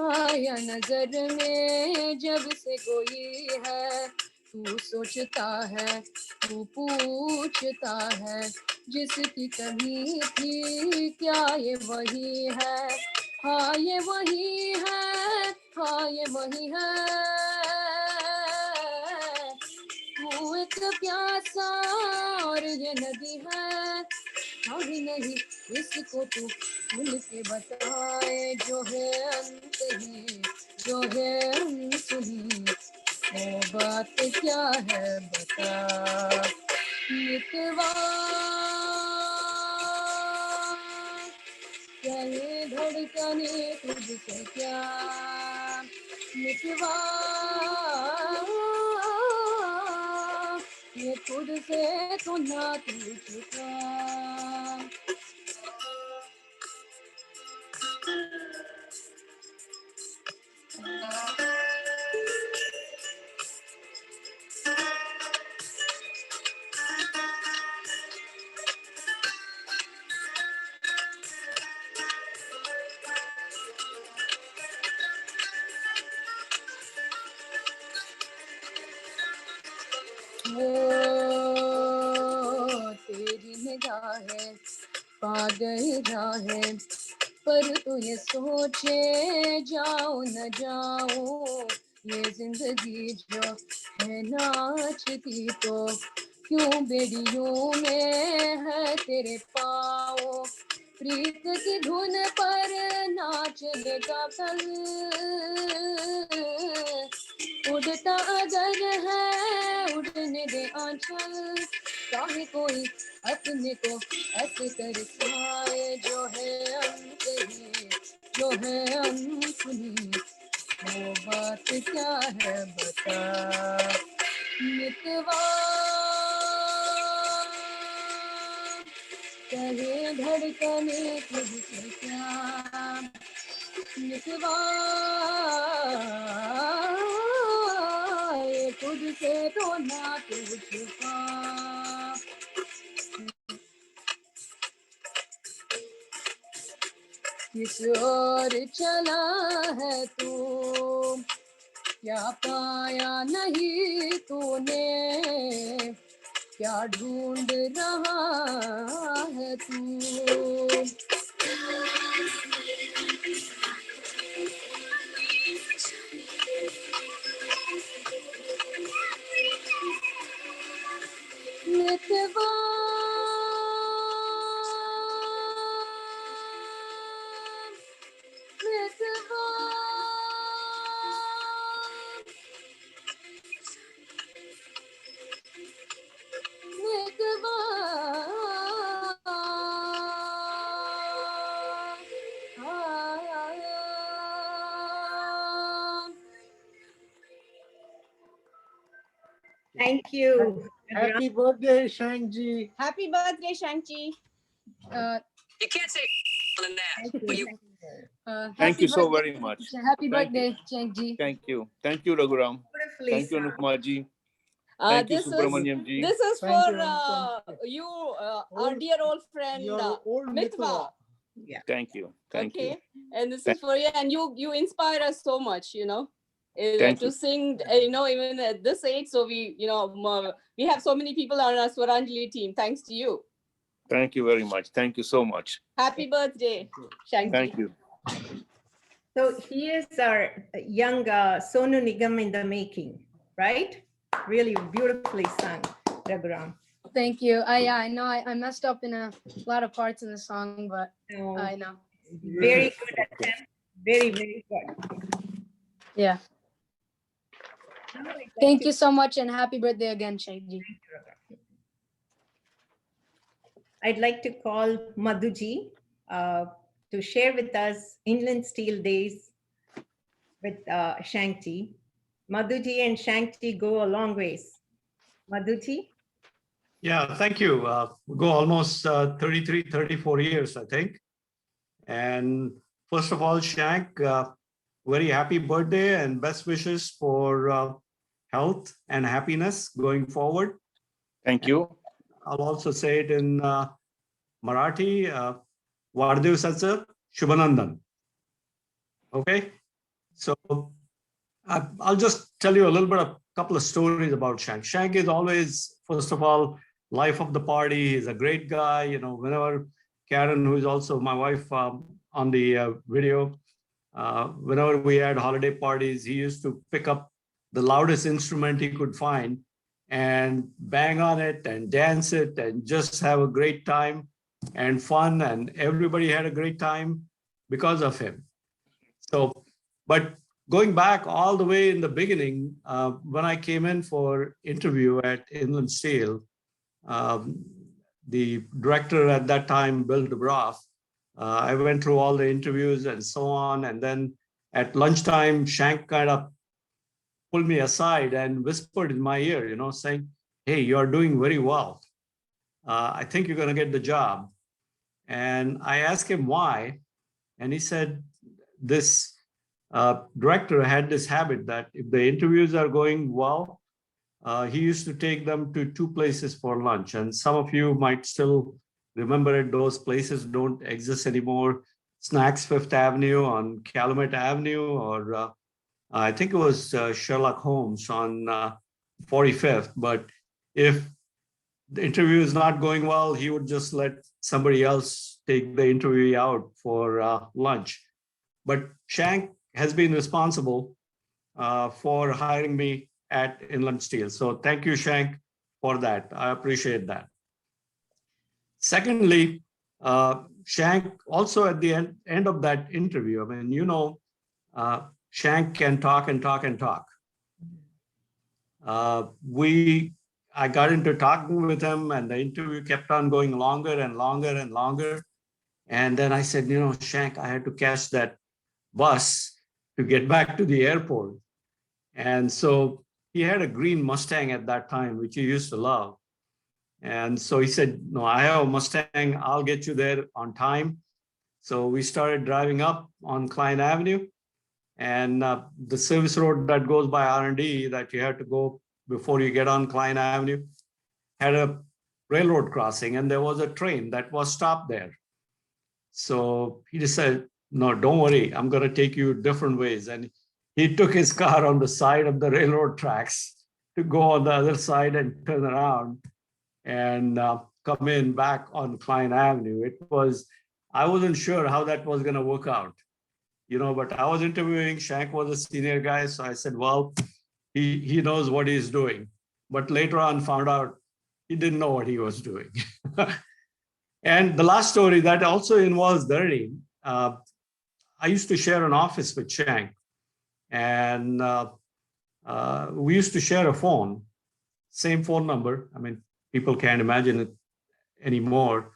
आया नजर में जब से कोई है, तू सोचता है तू पूछता है, जिसकी कमी थी क्या ये वही है, हाँ ये वही है, हाँ ये वही है, तू एक प्यासा और ये नदी है, अभी नहीं इसको तू खुल के बताए, जो है अनकही जो है अनसुनी, वो बात क्या है बता। मितवा कहे धड़कने तुझसे क्या, मितवा ये खुद से तो ना तू छुपा। वो तेरी निगाहें पा गई राहें पर तू ये सोचे जाऊं न जाऊं ये जिंदगी जो है नाचती तो क्यों बेड़ियों में है तेरे पाँव प्रीत की धुन पर नाच लेगा कल उड़ता अगर है उड़ने दे आंचल चाहे कोई अपने को ऐसे तरसाए जो है अनकही जो है अनसुनी वो बात क्या है बता मितवा कहे धड़कने तुझसे क्या मितवा ये खुद से तो ना तुझका किस ओर चला है तू क्या पाया नहीं तूने क्या ढूंढ रहा है तू मितवा मितवा मितवा Thank you. Happy birthday, Shank ji. Happy birthday, Shankji. You can't say than that, but you. Thank you so very much. Happy Thank birthday, you. Shank ji. Thank you. Thank you, Raghuram. Thank you, Anupma ji. Thank you, Subramaniam ji. This is Thank for you. you, our dear old friend Your old Mitwa. Yeah. Thank you. Thank you. Okay, and this is for you, and you inspire us so much, Thank to you. sing, even at this age. So we have so many people on our Swaranjali team. Thanks to you. Thank you very much. Thank you so much. Happy birthday, Shankji. Thank you. So he is our young Sonu Nigam in the making, right? Really beautifully sung, Raghuram. Thank you. Yeah, I know I messed up in a lot of parts in the song, but I know. Very good attempt. Very, very good. Yeah. Thank you so much and happy birthday again, Shankji. I'd like to call Madhuji to share with us Inland Steel Days with Shankji. Madhuji and Shankji go a long ways. Madhuji? Yeah, thank you. We go almost 33, 34 years, I think. And first of all, Shank, very happy birthday and best wishes for health and happiness going forward. Thank you. I'll also say it in Marathi, Vardivsacha Shubhanandan. Okay, so I'll just tell you a little bit, a couple of stories about Shank. Shank is always, first of all, life of the party. He's a great guy. Whenever Karen, who is also my wife on the video, whenever we had holiday parties, he used to pick up the loudest instrument he could find and bang on it and dance it and just have a great time and fun. And everybody had a great time because of him. So, but going back all the way in the beginning, when I came in for interview at Inland Steel, the director at that time, Bill DeBroff, I went through all the interviews and so on. And then at lunchtime, Shank kind of pulled me aside and whispered in my ear, saying, "Hey, you're doing very well. I think you're going to get the job." And I asked him why. And he said, this director had this habit that if the interviews are going well, he used to take them to two places for lunch. And some of you might still remember it. Those places don't exist anymore. Snacks Fifth Avenue on Calumet Avenue, or I think it was Sherlock Holmes on 45th. But if the interview is not going well, he would just let somebody else take the interviewee out for lunch. But Shank has been responsible for hiring me at Inland Steel. So thank you, Shank, for that. I appreciate that. Secondly, Shank also at the end of that interview, I mean, you know, Shank can talk and talk and talk. I got into talking with him, and the interview kept on going longer and longer and longer. And then I said, you know, Shank, I had to catch that bus to get back to the airport. And so he had a green Mustang at that time, which he used to love. And so he said, no, I have a Mustang, I'll get you there on time. So we started driving up on Klein Avenue, and the service road that goes by R&D that you have to go before you get on Klein Avenue had a railroad crossing, and there was a train that was stopped there. So he just said, no, don't worry, I'm going to take you different ways. And he took his car on the side of the railroad tracks to go on the other side and turn around and come in back on Klein Avenue. I wasn't sure how that was going to work out, you know, but I was interviewing, Shank was a senior guy. So I said, well, he knows what he's doing. But later on found out he didn't know what he was doing. And the last story that also involves Dharani, I used to share an office with Shank, and we used to share a phone, same phone number. I mean, people can't imagine it anymore.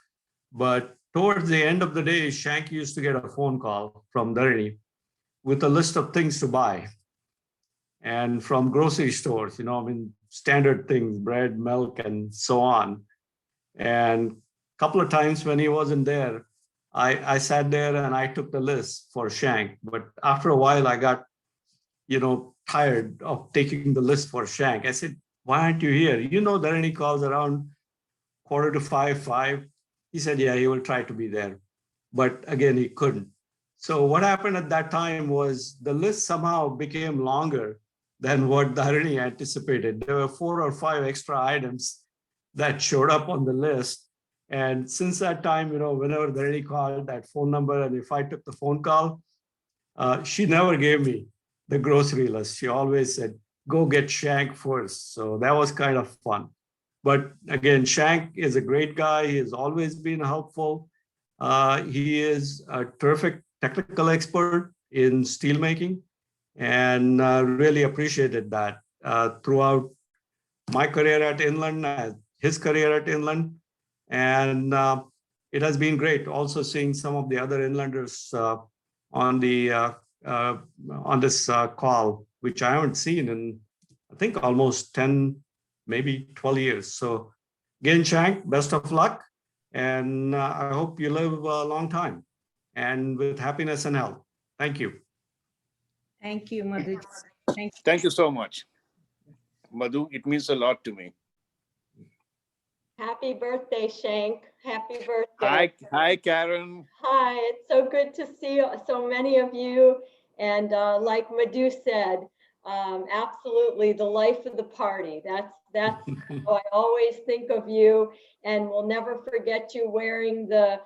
But towards the end of the day, Shank used to get a phone call from Dharani with a list of things to buy. And from grocery stores, you know, I mean, standard things, bread, milk, and so on. And a couple of times when he wasn't there, I sat there and I took the list for Shank. But after a while, I got, you know, tired of taking the list for Shank. I said, why aren't you here? You know, Dharani calls around 4:45, 5. He said, yeah, he will try to be there. But again, he couldn't. So what happened at that time was the list somehow became longer than what Dharani anticipated. There were 4 or 5 extra items that showed up on the list. And since that time, you know, whenever Dharani called that phone number, and if I took the phone call, she never gave me the grocery list. She always said, go get Shank first. So that was kind of fun. But again, Shank is a great guy. He has always been helpful. He is a terrific technical expert in steelmaking, and really appreciated that throughout my career at Inland, his career at Inland. And it has been great also seeing some of the other Inlanders on this call, which I haven't seen in, I think, almost 10, maybe 12 years. So again, Shank, best of luck. And I hope you live a long time and with happiness and health. Thank you. Thank you, Madhu. Thank you so much, Madhu. It means a lot to me. Happy birthday, Shank. Happy birthday. Hi, Karen. Hi, it's so good to see so many of you. And like Madhu said, absolutely the life of the party. That's how I always think of you, and we'll never forget you wearing the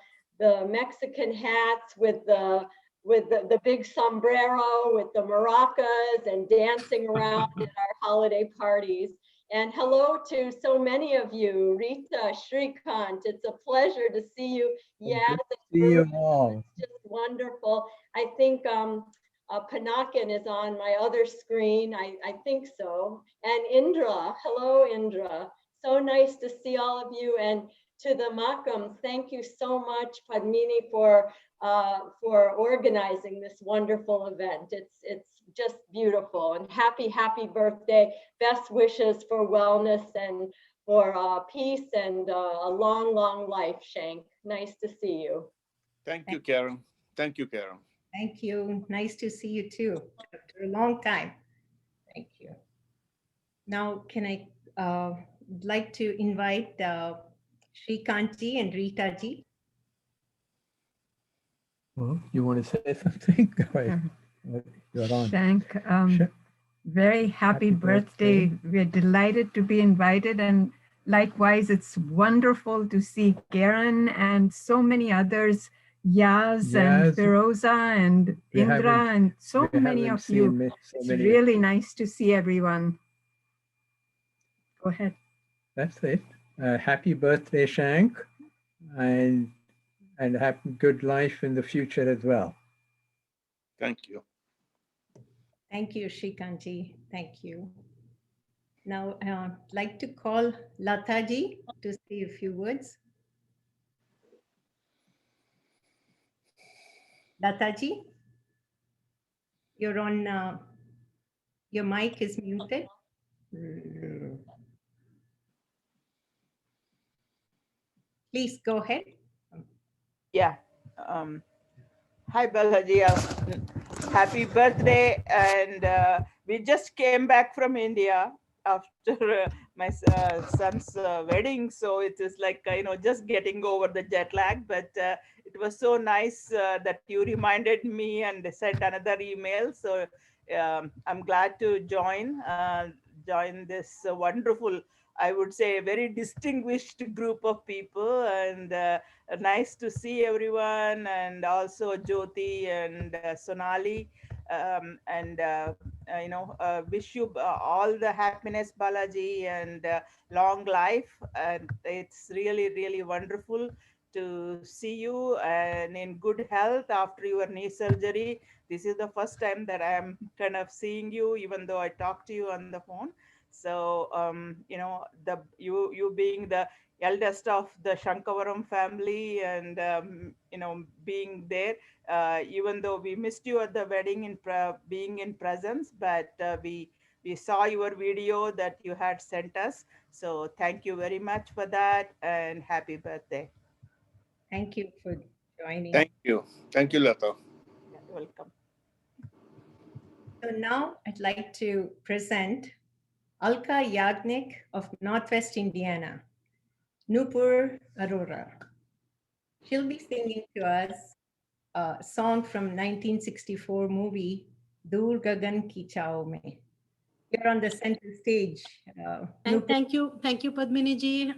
Mexican hats with the big sombrero, with the maracas, and dancing around at our holiday parties. And hello to so many of you, Rita, Shrikant. It's a pleasure to see you. Yeah, see you all. it's just wonderful. I think Panakin is on my other screen. I think so. And Indra, hello, Indra. So nice to see all of you. And to the Makams, thank you so much, Padmini, for organizing this wonderful event. It's just beautiful, and happy birthday. Best wishes for wellness and for peace and a long life, Shank. Nice to see you. Thank you, Karen. Thank you, Karen. Thank you. Nice to see you too, after a long time. Thank you. Now, can I like to invite Shrikantji and Rita-ji. Well, you want to say something? You're on. Shank, very happy birthday. We're delighted to be invited, and Likewise, it's wonderful to see Karen and so many others, Yaz and Firoza and Indra and so many of you. It's really nice to see everyone. Go ahead. That's it. Happy birthday, Shank, and have good life in the future as well. Thank you. Thank you, Shrikantji. Thank you. Now, I'd like to call Lataji to say a few words. Lataji, you're on, your mic is muted. Please go ahead. Yeah. Hi, Balajee. Happy birthday. And we just came back from India after my son's wedding. So it is like, just getting over the jet lag. But it was so nice that you reminded me and sent another email. So I'm glad to join this wonderful, I would say, a very distinguished group of people, and nice to see everyone, and also Jyoti and Sonali, and wish you all the happiness, Balaji, and long life. And it's really, really wonderful to see you and in good health after your knee surgery. This is the first time that I'm kind of seeing you, even though I talked to you on the phone. So, you being the eldest of the Shankavaram family, and, being there, even though we missed you at the wedding being in presence, but we saw your video that you had sent us. So thank you very much for that, and happy birthday. Thank you for joining. Thank you. Thank you, Lata. You're welcome. So now I'd like to present Alka Yagnik of Northwest Indiana, Nupur Arora. She'll be singing to us a song from 1964 movie, Dur Gagan Ki Chao Mein. You're on the center stage. And thank you, Padmini ji.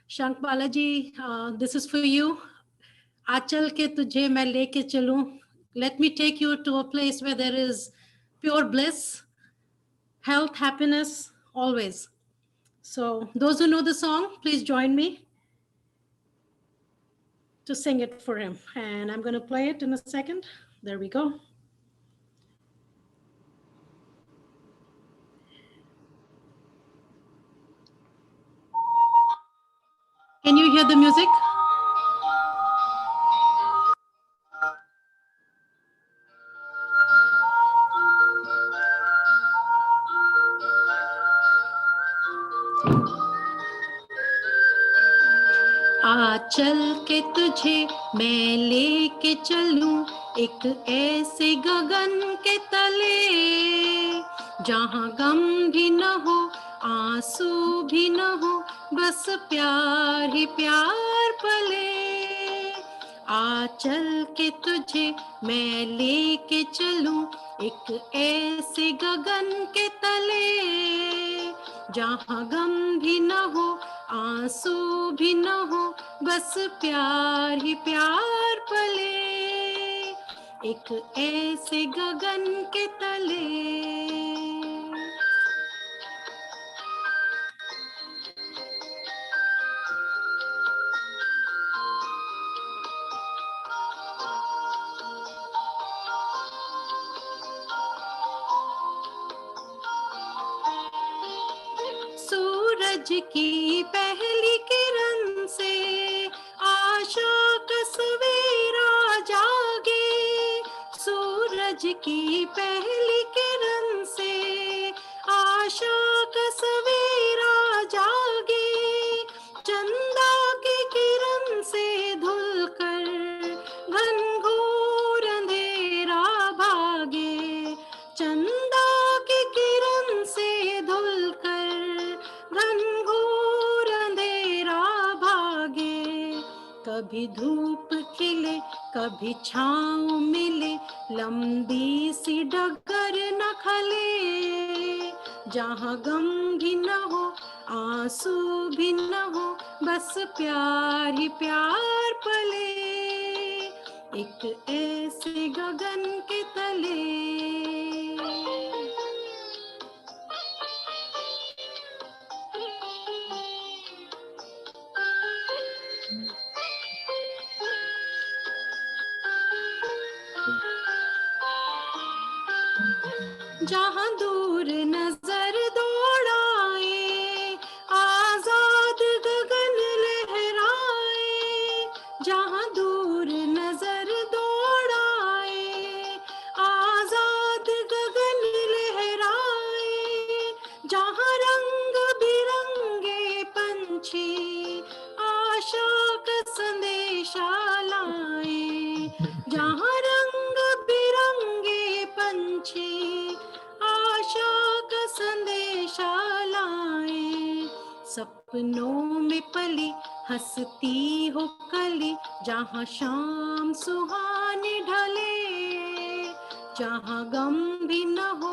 Shank Balajee, this is for you. Achal ke tujhe main leke chalu. Let me take you to a place where there is pure bliss, health, happiness, always. So those who know the song, please join me to sing it for him. And I'm going to play it in a second. There we go. Can you hear the music? आंचल के तुझे मैं लेके चलूं एक ऐसे गगन के तले जहां गम भी न हो आंसू भी न हो बस प्यार ही प्यार पले आंचल के तुझे मैं लेके चलूं एक ऐसे गगन के तले जहां गम भी न हो आंसू भी न हो बस प्यार ही प्यार पले एक ऐसे गगन के तले सूरज की पहली किरण से आशा का सवेरा जागे सूरज की पहली किरण से आशा का सवेरा जागे चंदा की किरण से धुलकर घनघोर अंधेरा भागे चंदा की किरण से धुलकर घनघोर अंधेरा भागे कभी धूप खिले कभी छाँव मिले लंबी सी डगर न खले जहाँ गम भी न हो आंसू भी न हो, बस प्यार ही प्यार पले एक ऐसे गगन के तले। जहाँ दूर नजर दौड़ाए आजाद गगन लहराए, जहाँ दूर नजर दौड़ाए आजाद गगन लहराए, जहाँ रंग बिरंगे पंछी आशा का संदेशा लाए, जहाँ रंग बिरंगे पंछी आशा का संदेशा लाए। सपनों में पली हंसती हो कली, जहाँ शाम सुहानी ढले, जहाँ गम भी न हो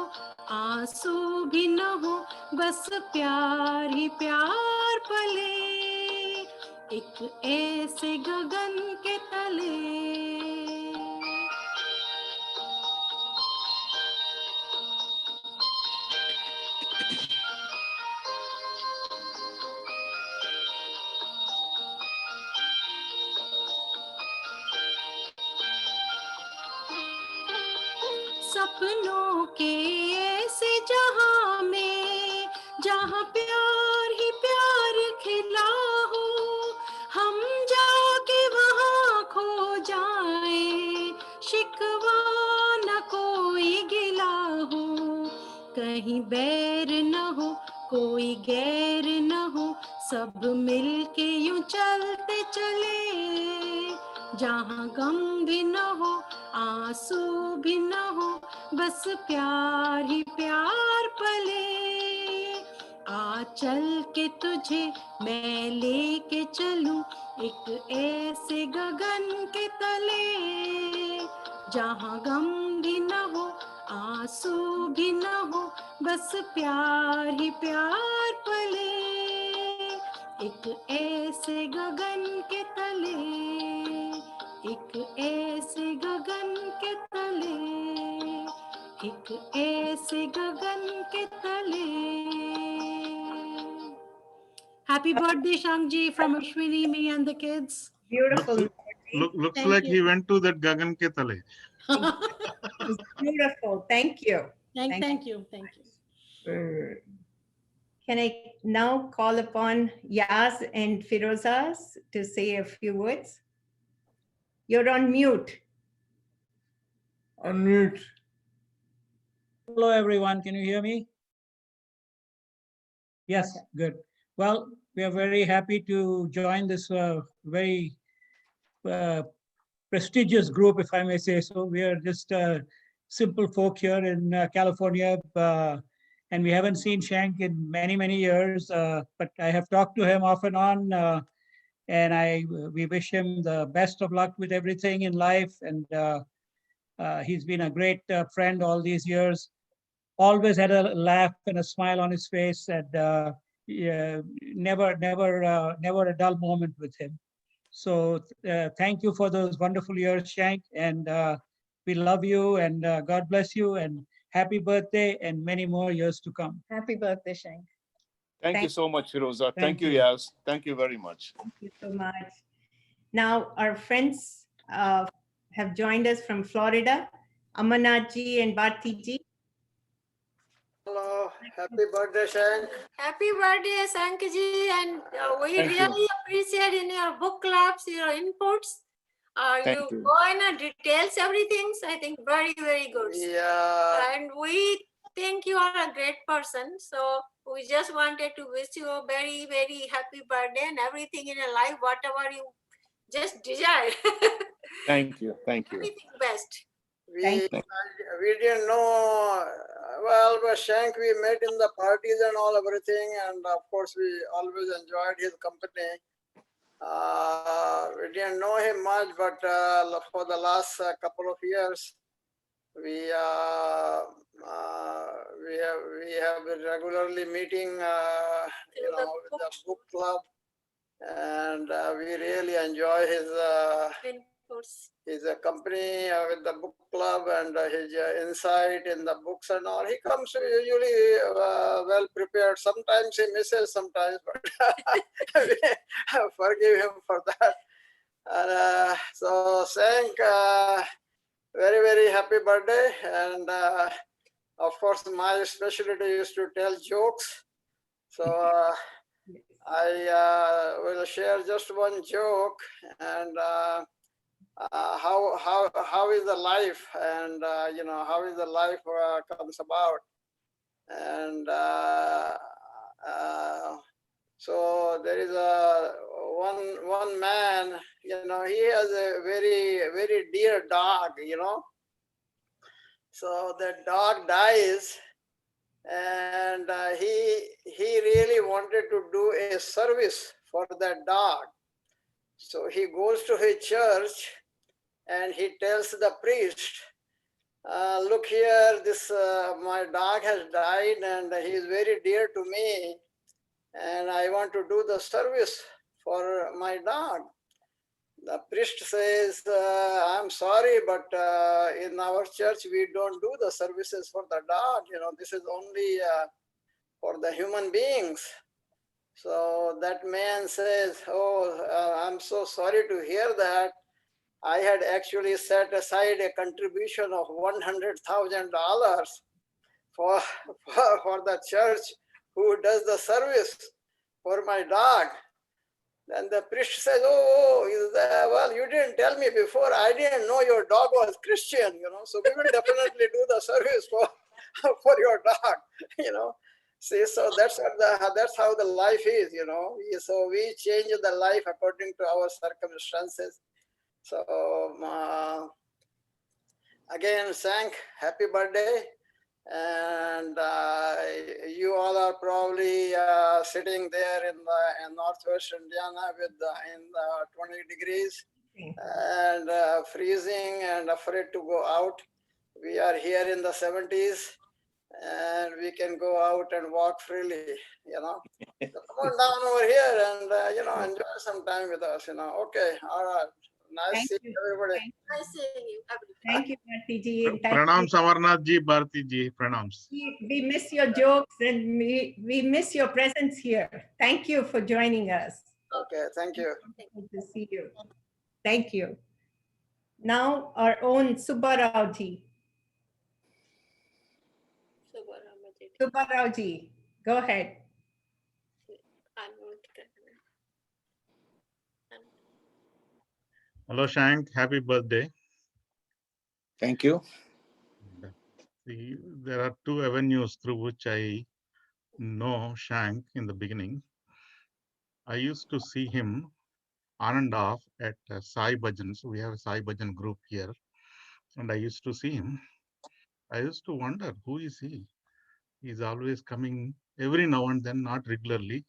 आंसू भी न हो, बस प्यार ही प्यार पले एक ऐसे गगन के तले। सपनों के ऐसे जहां में, जहां प्यार ही प्यार खिला हो, हम जाके वहां खो जाए, शिकवा न कोई गिला हो, कहीं बैर न हो कोई गैर न हो, सब मिलके यूं चलते चले, जहां गम भी न हो आंसू भी न हो, बस प्यार ही प्यार पले। आ चल के तुझे मैं लेके चलूं एक ऐसे गगन के तले, जहां गम भी न हो आंसू भी न हो, बस प्यार ही प्यार पले एक ऐसे गगन के तले, एक ऐसे गगन के तले, एक ऐसे गगन के तले। Happy birthday, Shankji, from Ashwini, me and the kids. Beautiful. Looks Thank like you. he went to that Gagan ke tale. Beautiful. Thank you. Thank you. Thank you. Can I now call upon Yaz and Firoza to say a few words? You're on mute. Unmute. Hello, everyone. Can you hear me? Yes, good. Well, we are very happy to join this very prestigious group, if I may say so. We are just simple folk here in California, and we haven't seen Shank in many, many years, but I have talked to him off and on, and we wish him the best of luck with everything in life, and he's been a great friend all these years. Always had a laugh and a smile on his face, and never a dull moment with him. So thank you for those wonderful years, Shank, and we love you, and God bless you, and happy birthday, and many more years to come. Happy birthday, Shank. Thank you so much, Firoza. Thank you, you. Yaz. Thank you very much. Thank you so much. Now, our friends have joined us from Florida, Amarnath ji and Bharti ji. Hello, happy birthday, Shank. Happy birthday, Shankji, and we Thank you. really appreciate in your book clubs, your inputs. Thank You you. go in details, everything. So I think very, very good. Yeah. And we think you are a great person. So we just wanted to wish you a very, very happy birthday and everything in your life, whatever you just desire. Thank you. Thank you. Everything best. We didn't know, well, but Shank, we met in the parties and all everything, and of course we always enjoyed his company. We didn't know him much, but for the last couple of years, we have been regularly meeting, with the book club, and we really enjoy his company with the book club and his insight in the books and all. He comes usually well prepared. Sometimes he misses, sometimes, but forgive him for that. And so, Shank, very, very happy birthday. And of course, my specialty is to tell jokes. So I will share just one joke, and how is the life, and how is the life comes about, and so there is a one man, he has a very, very dear dog, so the dog dies, and he really wanted to do a service for that dog. So he goes to his church and he tells the priest, look here, this my dog has died and he is very dear to me, and I want to do the service for my dog. The priest says, I'm sorry, but in our church we don't do the services for the dog. This is only for the human beings. So that man says, oh, I'm so sorry to hear that. I had actually set aside a contribution of $100,000 for the church who does the service for my dog. Then the priest says, well, you didn't tell me before. I didn't know your dog was Christian, so we will definitely do the service for your dog, See, so that's how the life is, So we change the life according to our circumstances. So again, Shank, happy birthday. And you all are probably sitting there in northwest Indiana in the 20 degrees and freezing and afraid to go out. We are here in the 70s and we can go out and walk freely, So come on down over here and, enjoy some time with us, Okay, all right. Nice seeing everybody. Nice seeing you. Thank you, Bharti ji. and thank Pranam you. Samarnath ji, Bharti ji, pranams. We miss your jokes and we miss your presence here. Thank you for joining us. Okay, thank you. Good to see you. Thank you. Now our own Subbarao ji. Subbarao ji, go ahead. Hello, Shank. Happy birthday. Thank you. See, there are two avenues through which I know Shank in the beginning. I used to see him on and off at Sai Bhajan. So we have a Sai Bhajan group here. And I used to see him. I used to wonder, who is he? He's always coming every now and then, not regularly.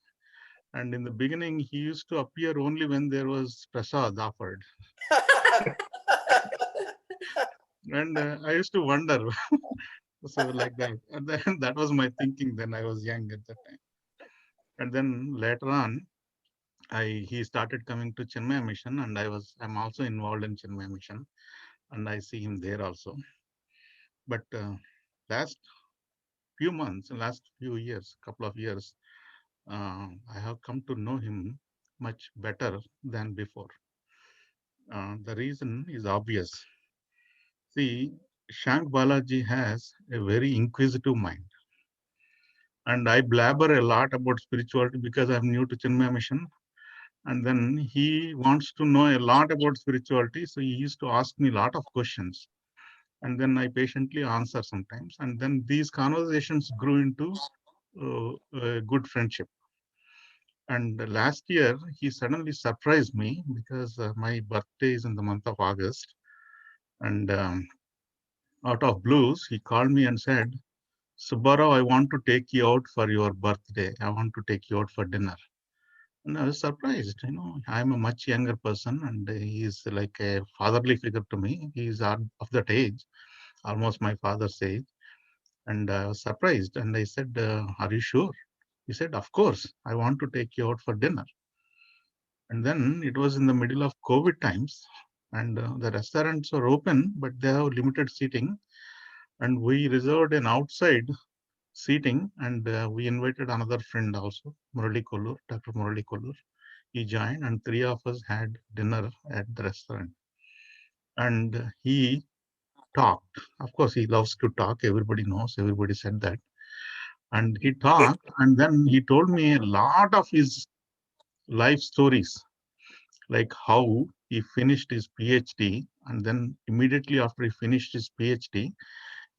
And in the beginning, he used to appear only when there was prasad offered. And I used to wonder. So like that. And then that was my thinking. Then I was young at that time. And then later on, he started coming to Chinmaya Mission, and I'm also involved in Chinmaya Mission, and I see him there also. But last few months, last few years, couple of years, I have come to know him much better than before. The reason is obvious. See, Shank Balajee has a very inquisitive mind. And I blabber a lot about spirituality because I'm new to Chinmaya Mission. And then he wants to know a lot about spirituality. So he used to ask me a lot of questions. And then I patiently answer sometimes. And then these conversations grew into a good friendship. And last year, he suddenly surprised me because my birthday is in the month of August. And out of blues, he called me and said, Subbarao, I want to take you out for your birthday. I want to take you out for dinner. And I was surprised, I'm a much younger person and he is like a fatherly figure to me. He is of that age. almost my father's age. And I was surprised. And I said, are you sure? He said, of course, I want to take you out for dinner. And then it was in the middle of COVID times, and the restaurants are open, but they have limited seating. And we reserved an outside seating, and we invited another friend also, Murali Kollur, Dr. Murali Kollur. He joined, and three of us had dinner at the restaurant. And he talked. Of course, he loves to talk. Everybody knows. Everybody said that. And he talked, and then he told me a lot of his life stories, like how he finished his PhD, and then immediately after he finished his PhD,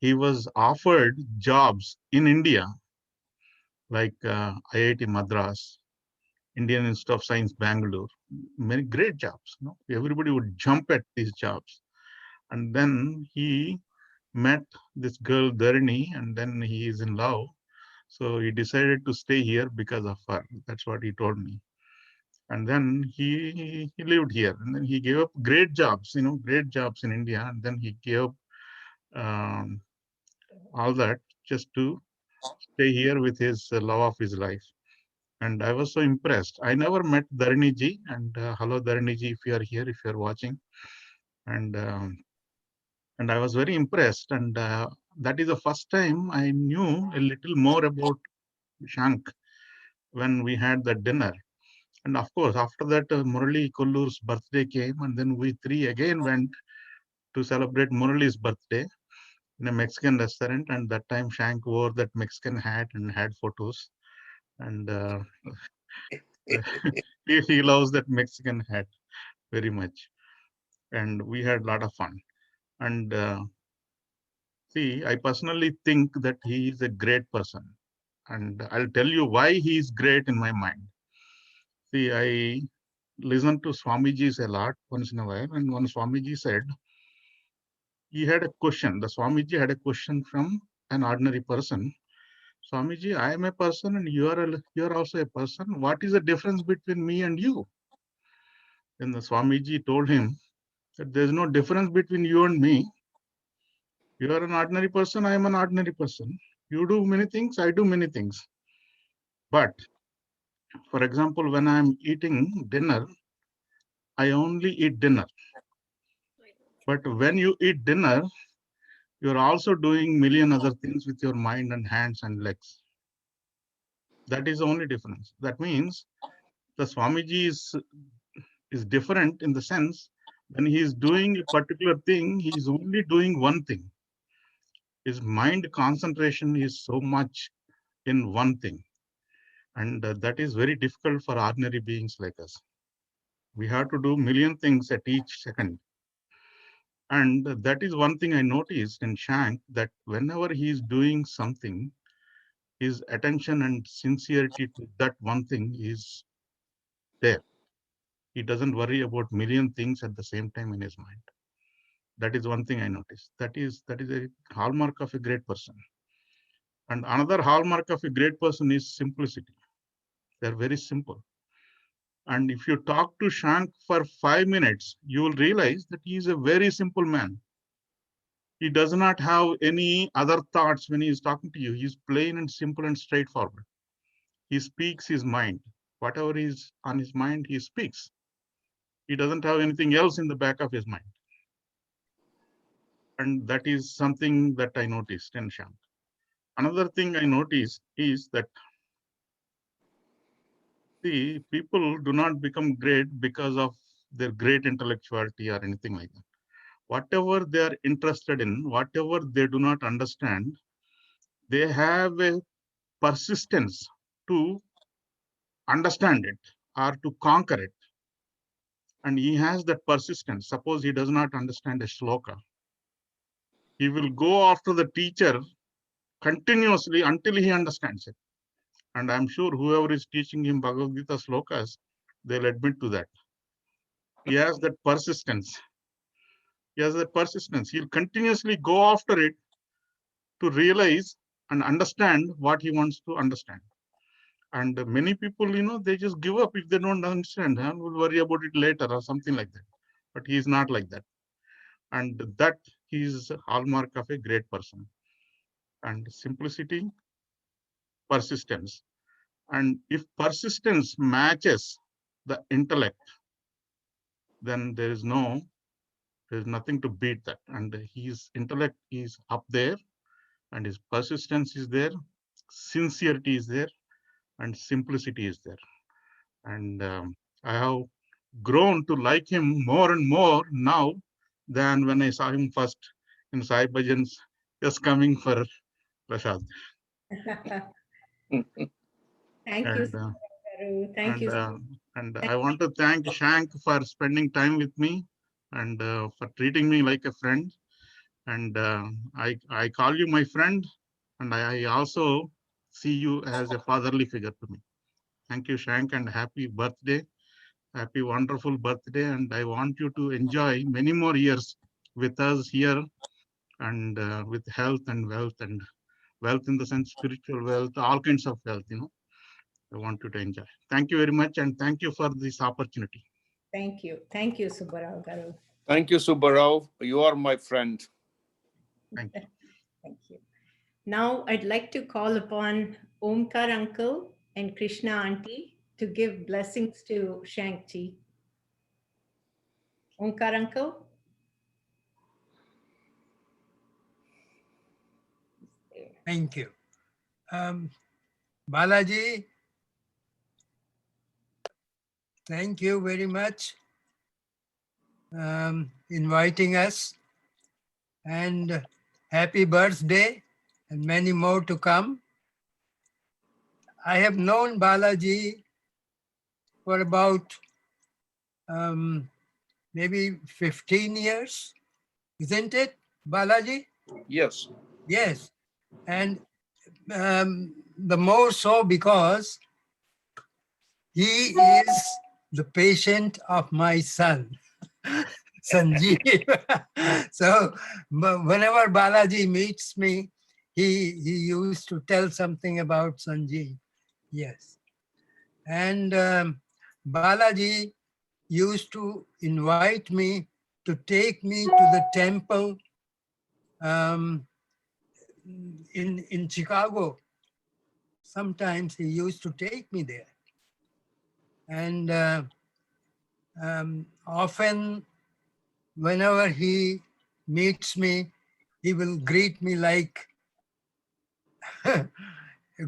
he was offered jobs in India, like IIT Madras, Indian Institute of Science, Bangalore, many great jobs. You know? Everybody would jump at these jobs. And then he met this girl, Dharini, and then he is in love. So he decided to stay here because of her. That's what he told me. And then he lived here, and then he gave up great jobs, you know, great jobs in India. And then he gave up all that just to stay here with his love of his life. And I was so impressed. I never met Dharini ji, and hello Dharini ji, if you are here, if you are watching. And I was very impressed. And that is the first time I knew a little more about Shank when we had that dinner. And of course, after that, Murali Kollur's birthday came, and then we three again went to celebrate Murali's birthday in a Mexican restaurant. And that time, Shank wore that Mexican hat and had photos. And he loves that Mexican hat very much. And we had a lot of fun. And see, I personally think that he is a great person. And I'll tell you why he is great in my mind. See, I listen to Swamiji's a lot once in a while, and one Swamiji said, he had a question. The Swamiji had a question from an ordinary person. Swamiji, I am a person and you are also a person. What is the difference between me and you? Then the Swamiji told him that there is no difference between you and me. You are an ordinary person, I am an ordinary person. You do many things, I do many things. But for example, when I am eating dinner, I only eat dinner. But when you eat dinner, you're also doing million other things with your mind and hands and legs. That is the only difference. That means the Swamiji is different in the sense when he is doing a particular thing, he is only doing one thing. His mind concentration is so much in one thing. And that is very difficult for ordinary beings like us. We have to do million things at each second. And that is one thing I noticed in Shank, that whenever he is doing something, his attention and sincerity to that one thing is there. He doesn't worry about million things at the same time in his mind. That is one thing I noticed. That is a hallmark of a great person. And another hallmark of a great person is simplicity. They're very simple. And if you talk to Shank for 5 minutes, you will realize that he is a very simple man. He does not have any other thoughts when he is talking to you. He's plain and simple and straightforward. He speaks his mind. Whatever is on his mind, he speaks. He doesn't have anything else in the back of his mind. And that is something that I noticed in Shank. Another thing I noticed is that, see, people do not become great because of their great intellectuality or anything like that. Whatever they are interested in, whatever they do not understand, they have a persistence to understand it or to conquer it. And he has that persistence. Suppose he does not understand a shloka, he will go after the teacher continuously until he understands it. And I'm sure whoever is teaching him Bhagavad Gita slokas, they'll admit to that. He has that persistence. He has that persistence. He'll continuously go after it to realize and understand what he wants to understand. And many people, they just give up if they don't understand, and will worry about it later or something like that. But he is not like that. And that is a hallmark of a great person. And simplicity, persistence. And if persistence matches the intellect, then there is nothing to beat that. And his intellect is up there, and his persistence is there, sincerity is there, and simplicity is there. And I have grown to like him more and more now than when I saw him first in Sai Bhajan's just coming for Prasad. Thank you, Garu. Thank you. And I want to thank Shank for spending time with me and for treating me like a friend. And I call you my friend, and I also see you as a fatherly figure to me. Thank you, Shank, and happy birthday. Happy, wonderful birthday. And I want you to enjoy many more years with us here, and with health and wealth in the sense spiritual wealth, all kinds of wealth, I want you to enjoy. Thank you very much, and thank you for this opportunity. Thank you. Thank you, Subbarao Garu. Thank you, Subbarao. You are my friend. Thank you. Thank you. Now I'd like to call upon Omkar uncle and Krishna auntie to give blessings to Shank ji. Omkar uncle. Thank you. Balaji, thank you very much inviting us, and happy birthday and many more to come. I have known Balaji for about maybe 15 years, isn't it, Balaji? Yes. Yes. And the more so because he is the patient of my son, Sanjeev. So whenever Balaji meets me, he used to tell something about Sanjeev. Yes. And Balaji used to invite me to take me to the temple in Chicago. Sometimes he used to take me there. And often, whenever he meets me, he will greet me like a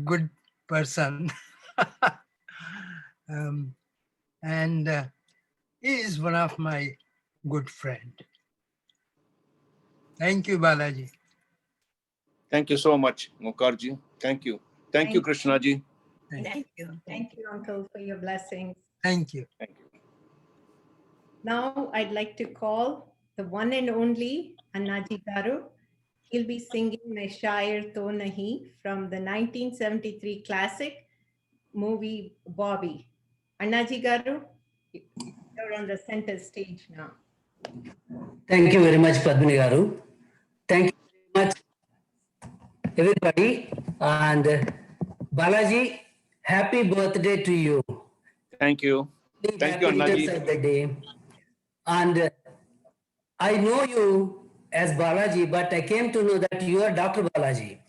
good person. And he is one of my good friends. Thank you, Balaji. Thank you so much, Mukherjee. Thank you. Thank you, Krishna ji. Thank you. Thank you, uncle, for your blessings. Thank you. Thank you. Now I'd like to call the one and only Annaji Garu. He'll be singing Main Shair To Nahi from the 1973 classic movie Bobby. Annaji Garu, you're on the center stage now. Thank you very much, Padmini Garu. Thank you very much, everybody. And Balaji, happy birthday to you. Thank you. Thank you, Happy returns Annaji. of the day. And I know you as Balaji, but I came to know that you are Dr. Balaji.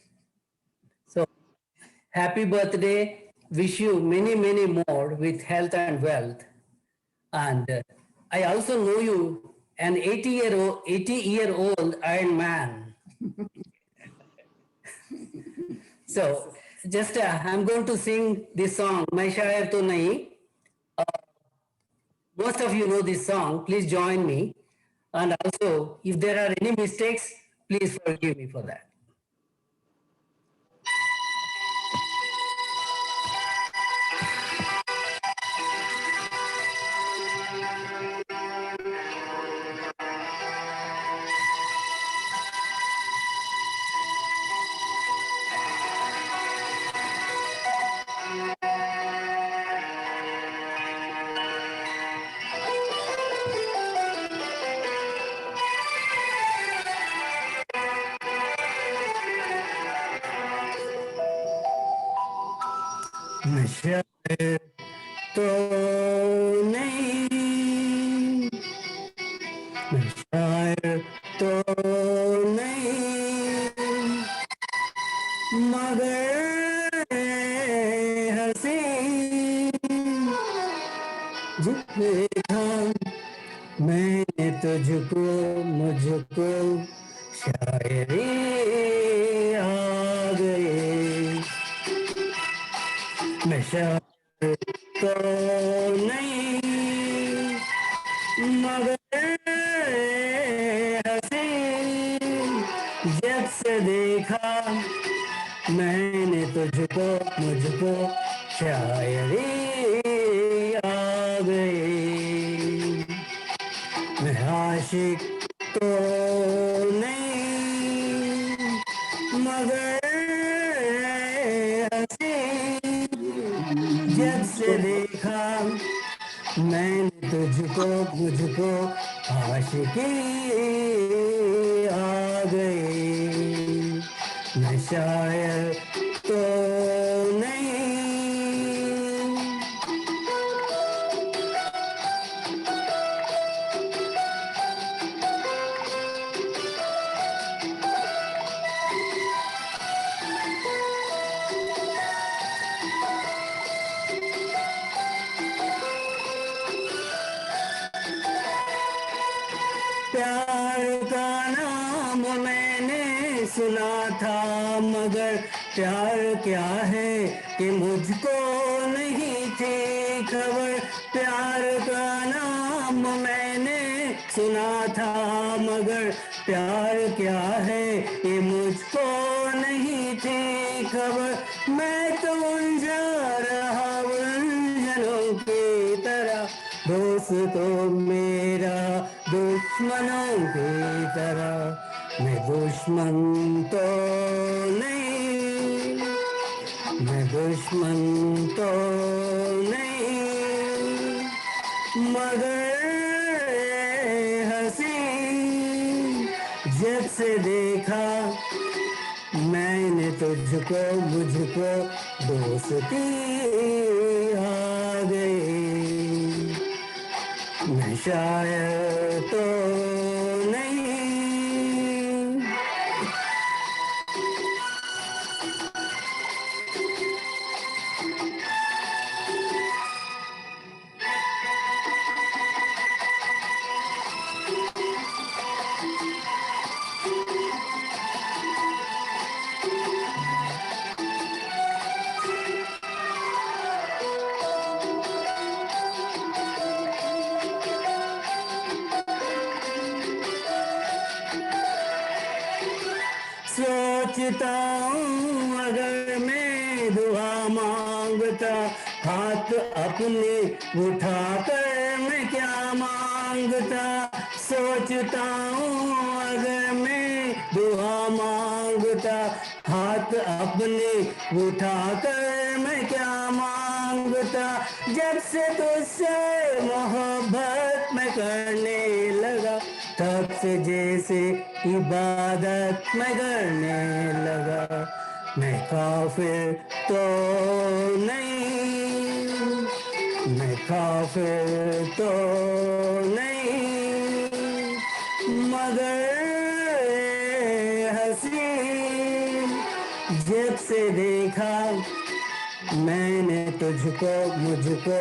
So happy birthday. Wish you many, many more with health and wealth. And I also know you, an 80-year-old Iron Man. So just I'm going to sing this song, Main Shair To Nahi. Most of you know this song. Please join me. And also, if there are any mistakes, please forgive me for that. नशा तो नहीं, नशा तो देखा मैंने तुझको मुझको शायरी आ गई मैं शायर तो नहीं मगर हंसी जब से देखा मैंने तुझको मुझको शायरी आ गई मैं आशिक तो नहीं मगर हंसी जब से देखा मैंने तुझको मुझको आशिकी आ गई मैं शायर तो नहीं प्यार का नाम मैंने सुना था मगर प्यार क्या है कि मुझको नहीं थी खबर प्यार का नाम मैंने सुना था मगर प्यार क्या है कि मुझको नहीं थी खबर मैं तो उलझा रहा उलझनों की तरह दोस्त तो मेरा दुश्मनों की तरह मैं दुश्मन तो नहीं मैं दुश्मन तो नहीं मगर हंसी जब से देखा मैंने तुझको मुझको दोस्ती आ गई मैं शायर तो नहीं सोचता हूँ अगर मैं दुआ मांगता हाथ अपने उठाकर मैं क्या मांगता सोचता हूँ अगर मैं दुआ मांगता हाथ अपने उठाकर मैं क्या मांगता जब से तुझसे मोहब्बत मैं करने लगा तब से जैसे इबादत मैं करने लगा मैं काफिर तो नहीं मैं काफिर तो नहीं मगर हंसी जब से देखा मैंने तुझको मुझको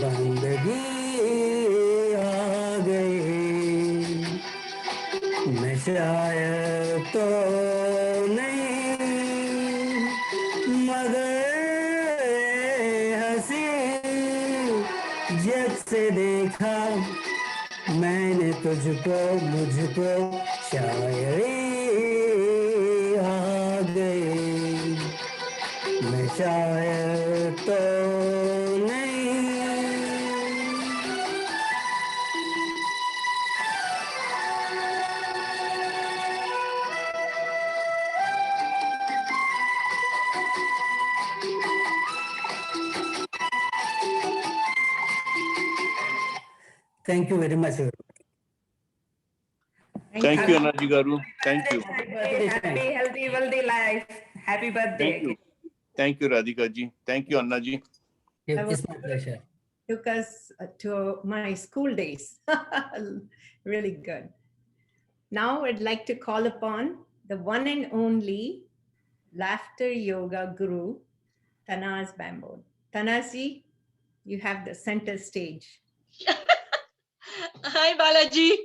बंदगी आ गई मैं शायर तो नहीं मगर हंसी जब से देखा मैंने तुझको मुझको शायरी आ गई मैं शायर तो नहीं Thank you very much. Thank you, Anaji Garu. Thank you. Happy, healthy, wealthy life. Happy birthday. Thank you. Thank you, Radhika ji. Thank you, Anna ji. It's my pleasure. Took us to my school days. Really good. Now I'd like to call upon the one and only laughter yoga guru, Tanaz Bambod. Tanaz ji, you have the center stage. Hi, Balaji.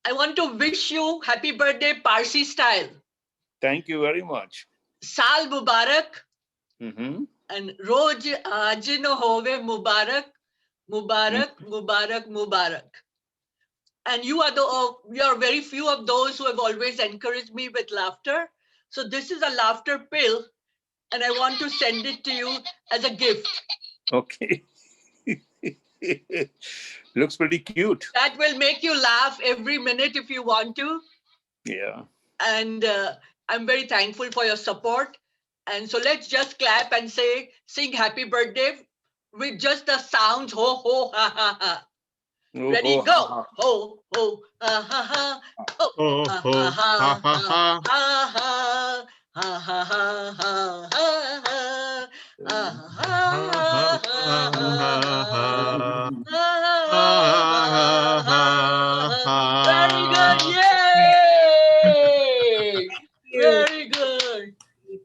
I want to wish you happy birthday Parsi style. Thank you very much. Saal Mubarak Mm-hmm. and Roj Aaj no Hove Mubarak, Mubarak, Mubarak, Mubarak. And you are very few of those who have always encouraged me with laughter. So this is a laughter pill, and I want to send it to you as a gift. Okay. Looks pretty cute. That will make you laugh every minute if you want to. Yeah. And I'm very thankful for your support. And so let's just clap and sing happy birthday with just the sounds, ho, ho, ha, ha, ha. Oh, Ready, ho, go. ha, Ho, ho, ha, ha, ha. Ho, Oh, ha, oh, ha, ha, ha, ha, ha, ha. ha, ha, ha, ha, ha, ha, ha. Ha, ha, ha, ha. Very good, yay! Very good.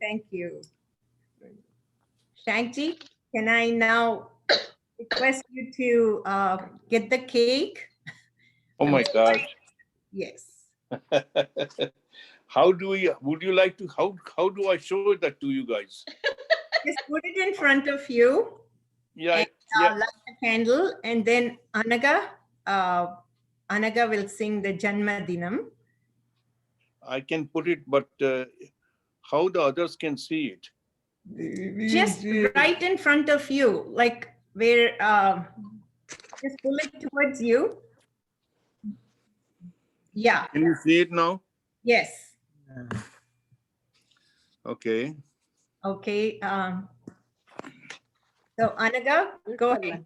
Thank you. Shankji, can I now request you to get the cake? Oh my gosh. Yes. Would you like to, how do I show that to you guys? Just put it in front of you. Yeah. And, light a candle, and then Anaga will sing the Janma Dinam. I can put it, but how the others can see it? Just right in front of you, like where, just pull it towards you. Yeah. Can you see it now? Yes. Okay. Okay. So Anaga, go ahead.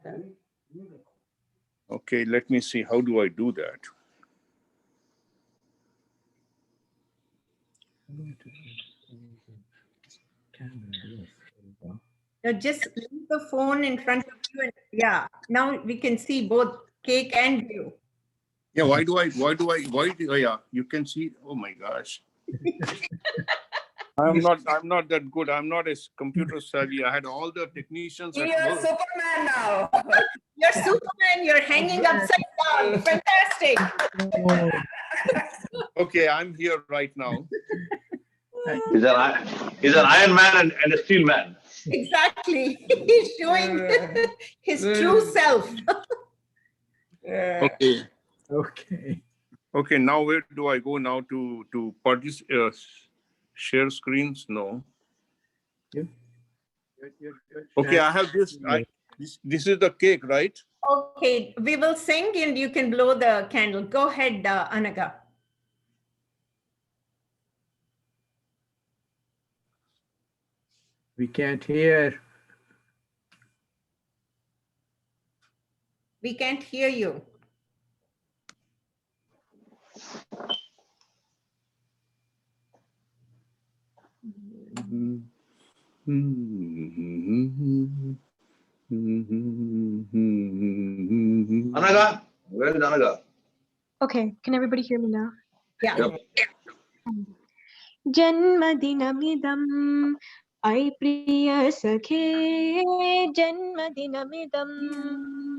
Okay, let me see. How do I do that? Now just leave the phone in front of you. And, yeah. Now we can see both cake and you. Yeah, yeah, you can see. Oh my gosh. I'm not that good. I'm not as computer savvy. I had all the technicians at You're work. Superman now. You're Superman. You're hanging upside down. Fantastic. Okay, I'm here right now. He's an Iron Man and a Steel Man. Exactly. He's showing his true self. Okay. Okay. Okay, now where do I go now to share screens? No. Okay, I have this. This is the cake, right? Okay, we will sing and you can blow the candle. Go ahead, Anaga. We can't hear. We can't hear you. Anaga, where is Anaga? Okay, can everybody hear me now? Yeah. Yep. Janmadinamidam ai priya sakhe, Janmadinamidam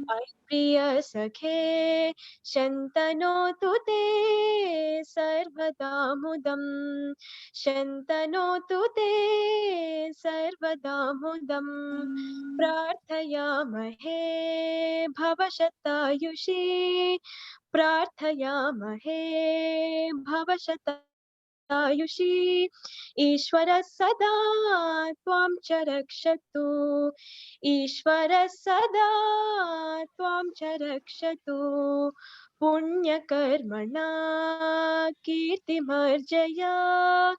ai priya sakhe, Shantanotu te sarvadamudam, Shantanotu te sarvadamudam, Prarthayamahe bhavashatayushi, Prarthayamahe bhavashatayushi, Ishvara sada tvam cha rakshatu, Ishvara sada tvam cha rakshatu, Punya karmana kirti marjaya,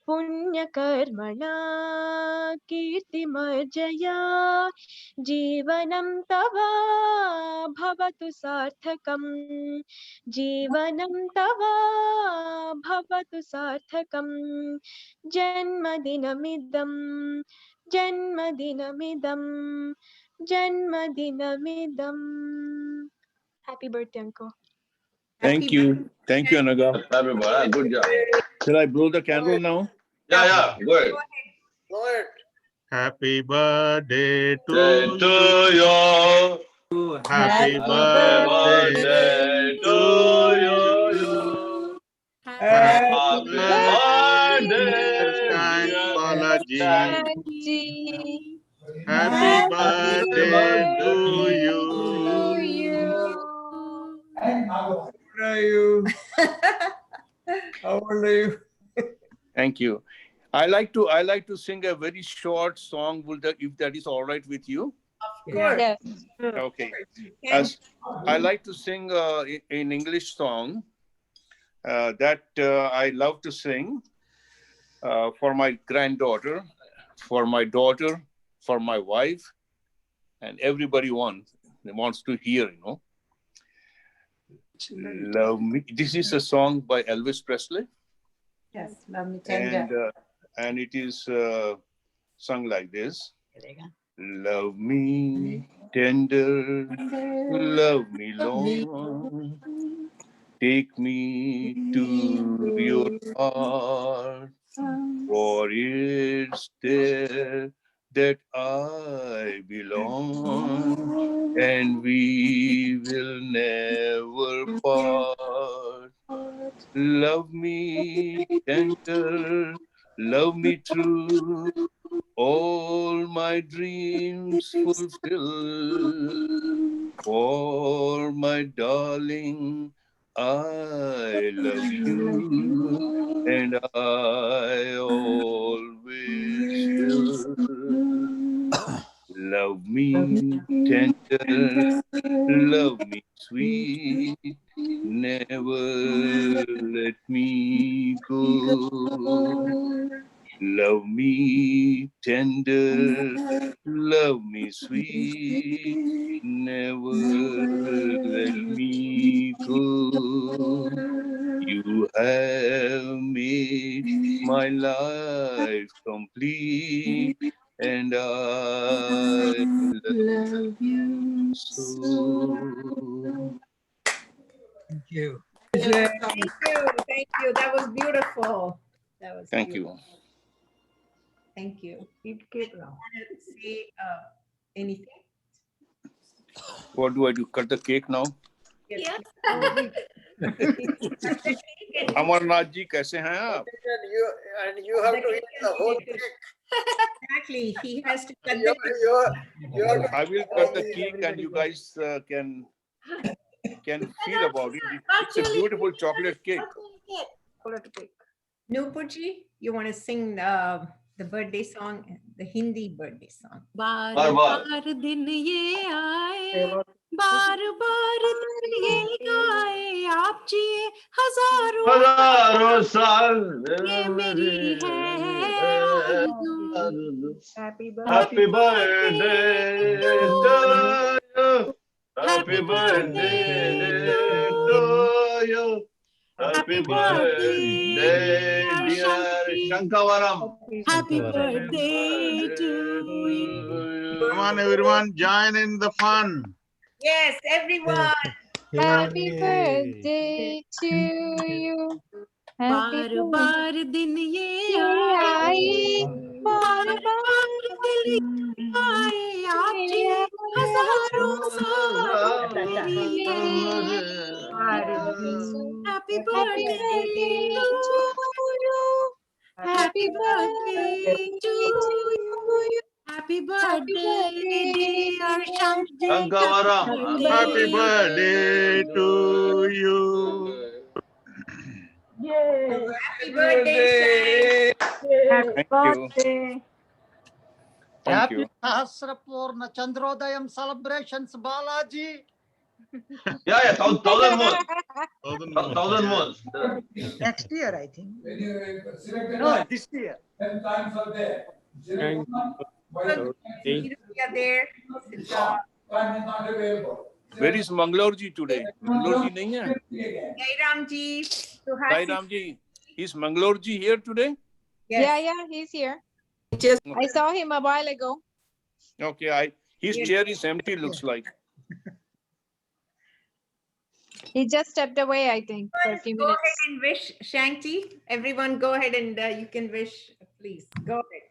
Punya karmana kirti marjaya, Jivanam tava bhavatu sarthakam, Jivanam tava bhavatu sarthakam, Janmadinamidam, Janmadinamidam, Janmadinamidam. Happy birthday, Uncle. Thank you. Thank you, Anaga. Good job. Shall I blow the candle now? Yeah, go ahead. Go ahead. Happy birthday to you. Happy birthday to you. Happy birthday, Shank Balajee. Happy birthday to you. How old are you? How old are you? Thank you. I like to sing a very short song. If that is all right with you? Of course. Yes. Okay. As I like to sing in English song that I love to sing for my granddaughter, for my daughter, for my wife, and everybody wants to hear, you know. Love me. This is a song by Elvis Presley. Yes, love me tender. And it is sung like this. Love me tender, love me long, take me to your heart, for it's there that I belong, and we will never part. Love me tender, love me true, all my dreams fulfill. For my darling, I love you, and I always will. Love me tender, love me sweet, never let me go. Love me tender, love me sweet, never let me go. You have made my life complete, and I love you so. Thank you. Thank you. Thank you. That was beautiful. That was Thank beautiful. you. Thank you. Keep now. Say anything? What do I do? Cut the cake now? Yes. Amarnath ji कैसे हैं आप? And you have to eat the whole cake. Exactly. He has to cut You have to I will cut the cake, and you guys can feel about it. It's a beautiful chocolate cake. Nupurji, you want to sing the birthday song, the Hindi birthday song? बार बार दिन ये आए, बार बार दिन ये आए, आप जिए हजारों साल ये मेरी है आरज़ू। Happy Happy birthday to you. Happy birthday to you. Happy birthday, dear Shankavaram. Happy birthday to you. Come on, everyone, join in the fun. Yes, everyone. Happy birthday to you. बार बार दिन ये आए, बार बार दिल ये आए, आप जिए हजारों साल मेरी है आरज़ू। Happy birthday to you. Happy birthday to you. Happy birthday, dear Shanti. Shankavaram. Happy birthday to you. Yay. Happy birthday, Shank. Thank you. Thank you. Sahasrapurna Chandrodayam celebrations, Balaji. Yeah, 1,000 more. 1,000 more. Next year, I think. No, this year. 10 times a day. We are there. Time is not available. Where is Mangalore ji today? Mangalore ji nahi hai? Jairam ji. Jairam ji, is Mangalore ji here today? Yes. Yeah, he's here. I saw him a while ago. Okay, his chair is empty, looks like. He just stepped away, I think, for a few Go minutes. ahead and wish Shanti. Everyone, go ahead and you can wish, please. Go ahead.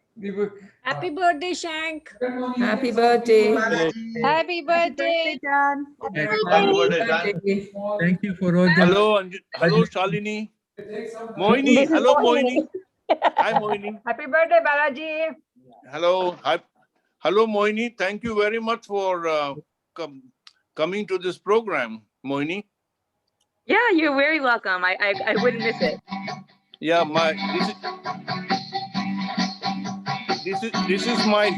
Happy birthday, Shank. Happy birthday. Happy birthday. John. Happy birthday, John. Thank you for all the. Hello, hello, Shalini. Moini, This is hello, Moini. Moini. Hi, Moini. Happy birthday, Balaji. Hello, hi. Hello, Moini. Thank you very much for coming to this program, Moini. Yeah, you're very welcome. I wouldn't miss it. Yeah, this is my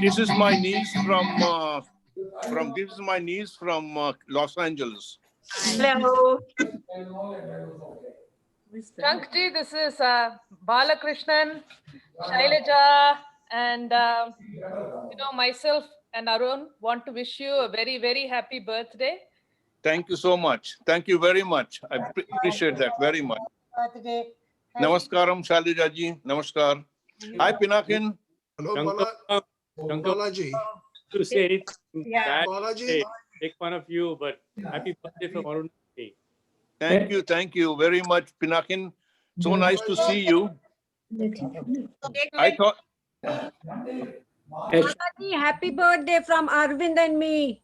niece from Los Angeles. Hello. Shank ji, this is Balakrishnan, Shailaja, and myself and Arun want to wish you a very, very happy birthday. Thank you so much. Thank you very much. I appreciate that very much. Birthday. Namaskaram, Shailaja ji. Namaskar. Hi, Pinakin. Hello, Balaji. To say Yeah. Balaji. make fun of you, but happy birthday from Arun. Thank you very much, Pinakin. So nice to see you. I thought. Happy birthday from Arvind and me.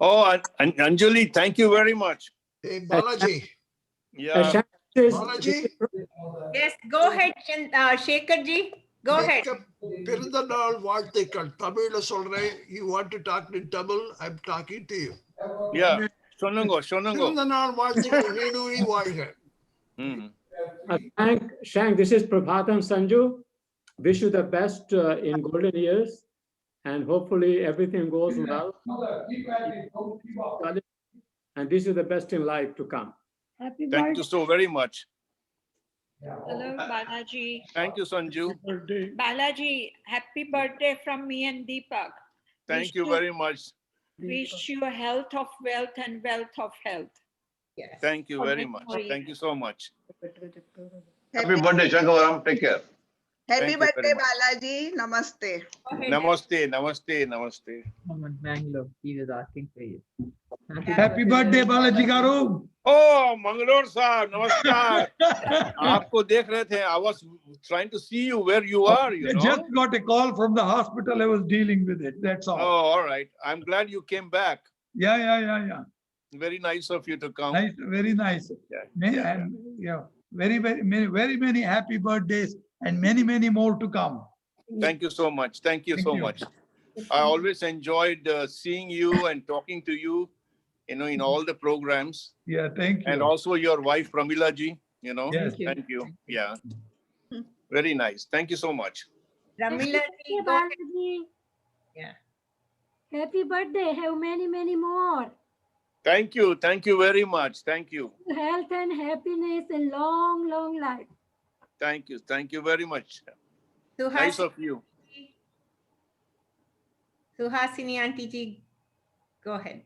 Oh, and Anjali, thank you very much. Hey, Balaji. Yeah. Balaji. Yes, go ahead, Shekhar ji. Go ahead. பிறந்த நாள் வாழ்த்துக்கள் தமிழ்ல சொல்றேன். You want to talk in Tamil? I'm talking to you. Yeah. Sonungo. பிறந்த நாள் வாழ்த்துக்கள் நீடூழி வாழ்க. Shank, this is Prabhatam Sanju. Wish you the best in golden years, and hopefully everything goes well. And this is the best in life to come. Thank you so very much. Hello, Balaji. Thank you, Sanju. Balaji, happy birthday from me and Deepak. Thank you very much. Wish you health of wealth and wealth of health. Yes. Thank you very much. Thank you so much. Happy birthday, Shank Balajee. Take care. Happy Thank you birthday, very much. Balaji. Namaste. Namaste. Bangalore. He was asking for you. Happy birthday, Balaji Garu. Oh, Mangalore sir, namaskar. आपको देख रहे थे. I was trying to see you where you are. You know. Just got a call from the hospital. I was dealing with it. That's all. Oh, all right. I'm glad you came back. Yeah. Very nice of you to come. Nice, very nice. And very many happy birthdays and many more to come. Thank you so much. Thank you so much. I always enjoyed seeing you and talking to you, in all the programs. Yeah, thank you. And also your wife, Pramila ji, Yes. Thank you. Yeah. Very nice. Thank you so much. Ramila ji, go ahead. Yeah. Happy birthday. Have many more. Thank you. Thank you very much. Thank you. Health and happiness and long life. Thank you. Thank you very much. Suhasini, Nice of you. Suhasini auntie ji, go ahead.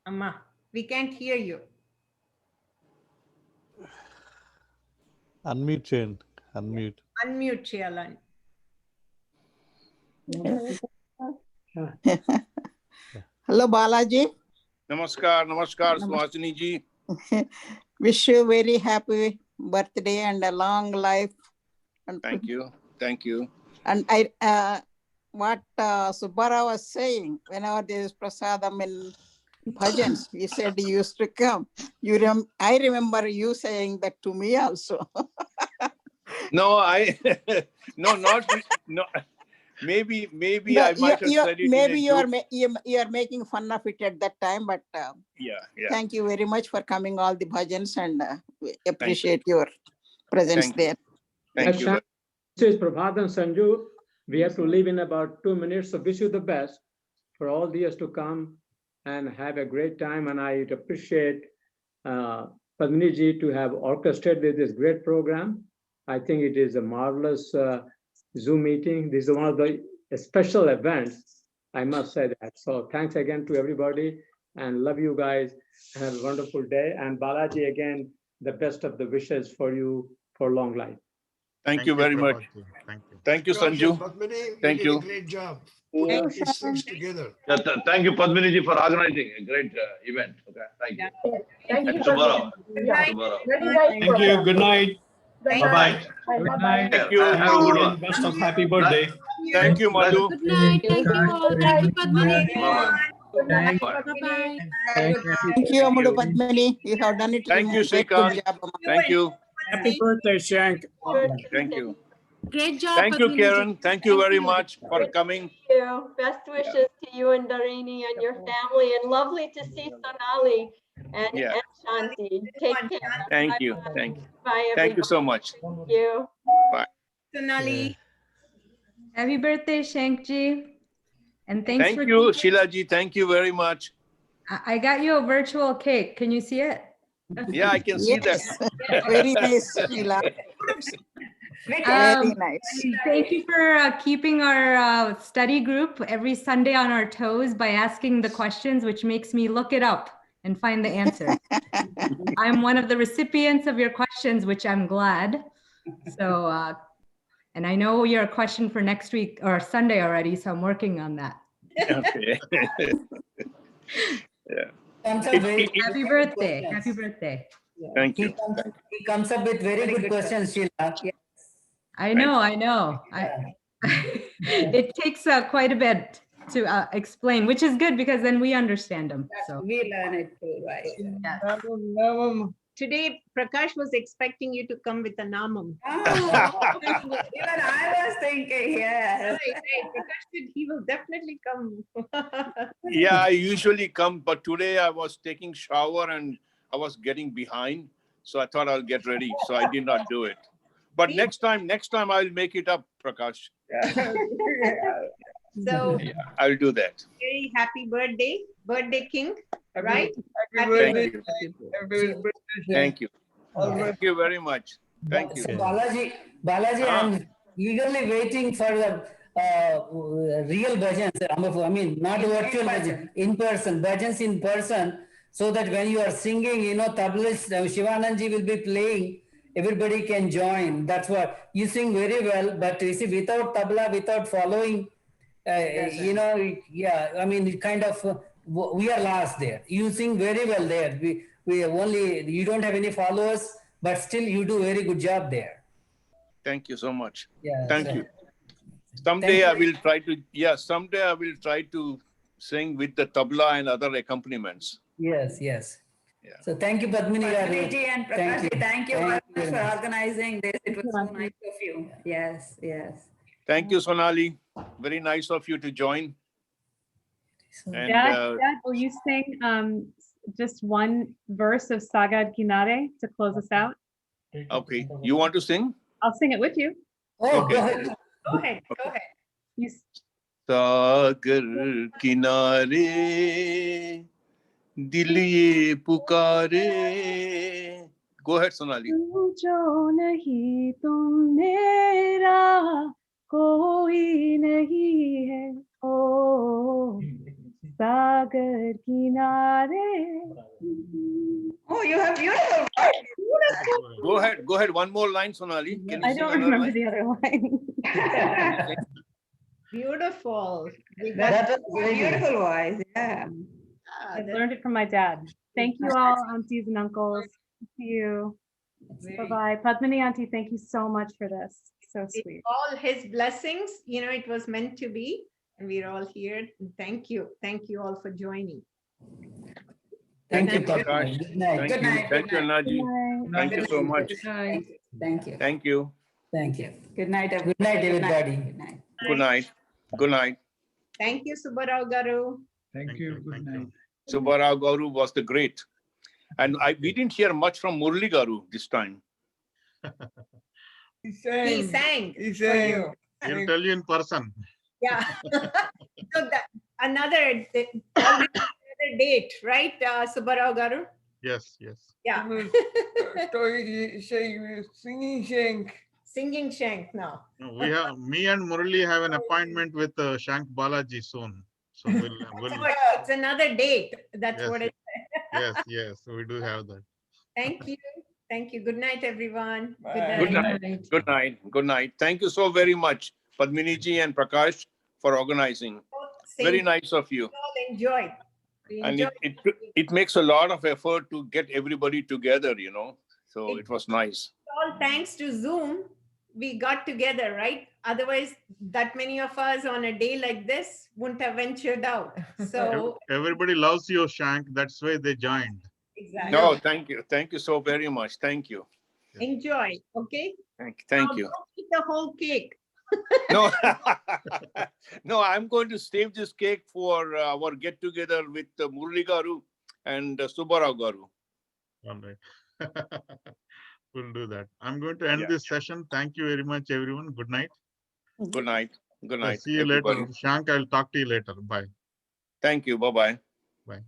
Amma, we can't hear you. Unmute chain. Unmute. Unmute, Shalan. Hello, Balaji. Namaskar, Suhasini ji. Wish you very happy birthday and a long life. And Thank you. And what Subbara was saying, whenever there is prasadam in bhajans, he said he used to come. I remember you saying that to me also. No, no. Maybe No, I might have said it. maybe you are making fun of it at that time, but Yeah. thank you very much for coming all the bhajans, and we appreciate your presence there. Thank you. This is Prabhatam Sanju. We have to leave in about 2 minutes, so wish you the best for all the years to come and have a great time. And I appreciate Padmini ji to have orchestrated this great program. I think it is a marvelous Zoom meeting. This is one of the special events, I must say that. So thanks again to everybody and love you guys. Have a wonderful day. And Balaji, again, the best of the wishes for you for long life. Thank you very much. Thank you, Sanju. Padmini, Thank you you. did a great job. Thank Putting these things together. Thank you, Padmini ji, for organizing a great event. Okay, thank you. Thank you. Tomorrow. Good night. Good night. Thank you. Good night. Bye-bye. Good night. Thank you. Have a good one. Best of happy birthday. Thank you, Madhu. Good night. Thank you all. Thank you, Padmini. Bye-bye. Good night. Bye-bye. Thank you, Amudu Padmini. You have done it. Thank you, Great, Srikanth. good job, Amma. Thank you. Happy birthday, Shank. Thank you. Great job, Thank you, Padmini. Karen. Thank you very much for coming. Thank you. Best wishes to you and Dharini and your family, and lovely to see Sonali and Shanti. Take care. Thank you. Thank you. Bye, everybody. Thank you so much. Thank you. Bye. Sonali. Happy birthday, Shankji. And thanks Thank for you, Sheilaji. Thank you very much. I got you a virtual cake. Can you see it? Yeah, I can see that. Very nice, Sheila. Very nice. Thank you for keeping our study group every Sunday on our toes by asking the questions, which makes me look it up and find the answer. I'm one of the recipients of your questions, which I'm glad. So, and I know your question for next week or Sunday already, so I'm working on that. Okay. Yeah. Happy birthday. Happy birthday. Thank you. He comes up with very good questions, Sheila. I know. It takes quite a bit to explain, which is good because then we understand them. So We learn it too, right? yes. Today, Prakash was expecting you to come with a namam. Even I was thinking, yes. Right. Prakash said he will definitely come. Yeah, I usually come, but today I was taking shower and I was getting behind. So I thought I'll get ready. So I did not do it. But next time I'll make it up, Prakash. So Yeah, I'll do that. very happy birthday king, right? Happy birthday. birthday. Thank you. Thank you very much. Thank you. So Balaji, I'm eagerly waiting for the real bhajans. I mean, not virtual bhajans, in person, bhajans in person, so that when you are singing, tablas, Shivananji will be playing, everybody can join. That's what you sing very well, but you see, without tabla, without following, I mean, kind of, we are lost there. You sing very well there. You don't have any followers, but still you do very good job there. Thank you so much. Yeah, Thank so- you. Someday I will try to sing with the tabla and other accompaniments. Yes. So thank you, Padmini. Padmini and Prakash, Thank you very much for organizing this. It was so nice of you. Yes. Thank you, Sonali. Very nice of you to join. And Dad, will you sing just one verse of Sagad Kinare to close us out? okay, you want to sing? I'll sing it with you. Oh, Okay. Go ahead. You सागर किनारे दिल ये पुकारे. Go ahead, Sonali. तू जो नहीं तुम मेरा कोई नहीं है ओ सागर किनारे. Oh, you have beautiful. Go ahead. One more line, Sonali. Can you I sing don't another remember line? the other line. Beautiful. That was very good. Beautiful voice. Yeah. I learned it from my dad. Thank you all, aunties and uncles. See you. Bye-bye. Padmini auntie, thank you so much for this. So sweet. All his blessings, it was meant to be, and we're all here. Thank you all for joining. Thank you, Prakash. Good night. Thank you, Annaji. Thank you so much. Thank you. Thank you. Thank you. Good night, Good night, everybody. Good night. Good night. Thank you, Subbarao Garu. Thank you. Good night. Subbarao Garu was the great. And we didn't hear much from Murli Garu this time. He sang. For you. He'll tell you in person. Yeah. So another date, right, Subbarao Garu? Yes. Yeah. Singing Shank. Singing Shank now. Me and Murali have an appointment with Shank Balajee soon. So we'll It's another date. That's Yes, what it is. yes, we do have that. Thank you. Good night, everyone. Good night. Thank you so very much, Padmini ji and Prakash, for organizing. Very nice of you. All enjoy. And it makes a lot of effort to get everybody together, So it was nice. All all thanks to Zoom, we got together, right? Otherwise, that many of us on a day like this wouldn't have ventured out. So Everybody loves you, Shank. That's why they joined. exactly. No, thank you. Thank you so very much. Thank you. Enjoy, okay? Thank Now, you. don't eat the whole cake. No, no, I'm going to save this cake for our get together with Murli Garu and Subbarao Garu. All right. We'll do that. I'm going to end this session. Thank you very much, everyone. Good night. Good night. Good night. See you everybody. later. Shank, I'll talk to you later. Bye. Thank you. Bye-bye. Bye.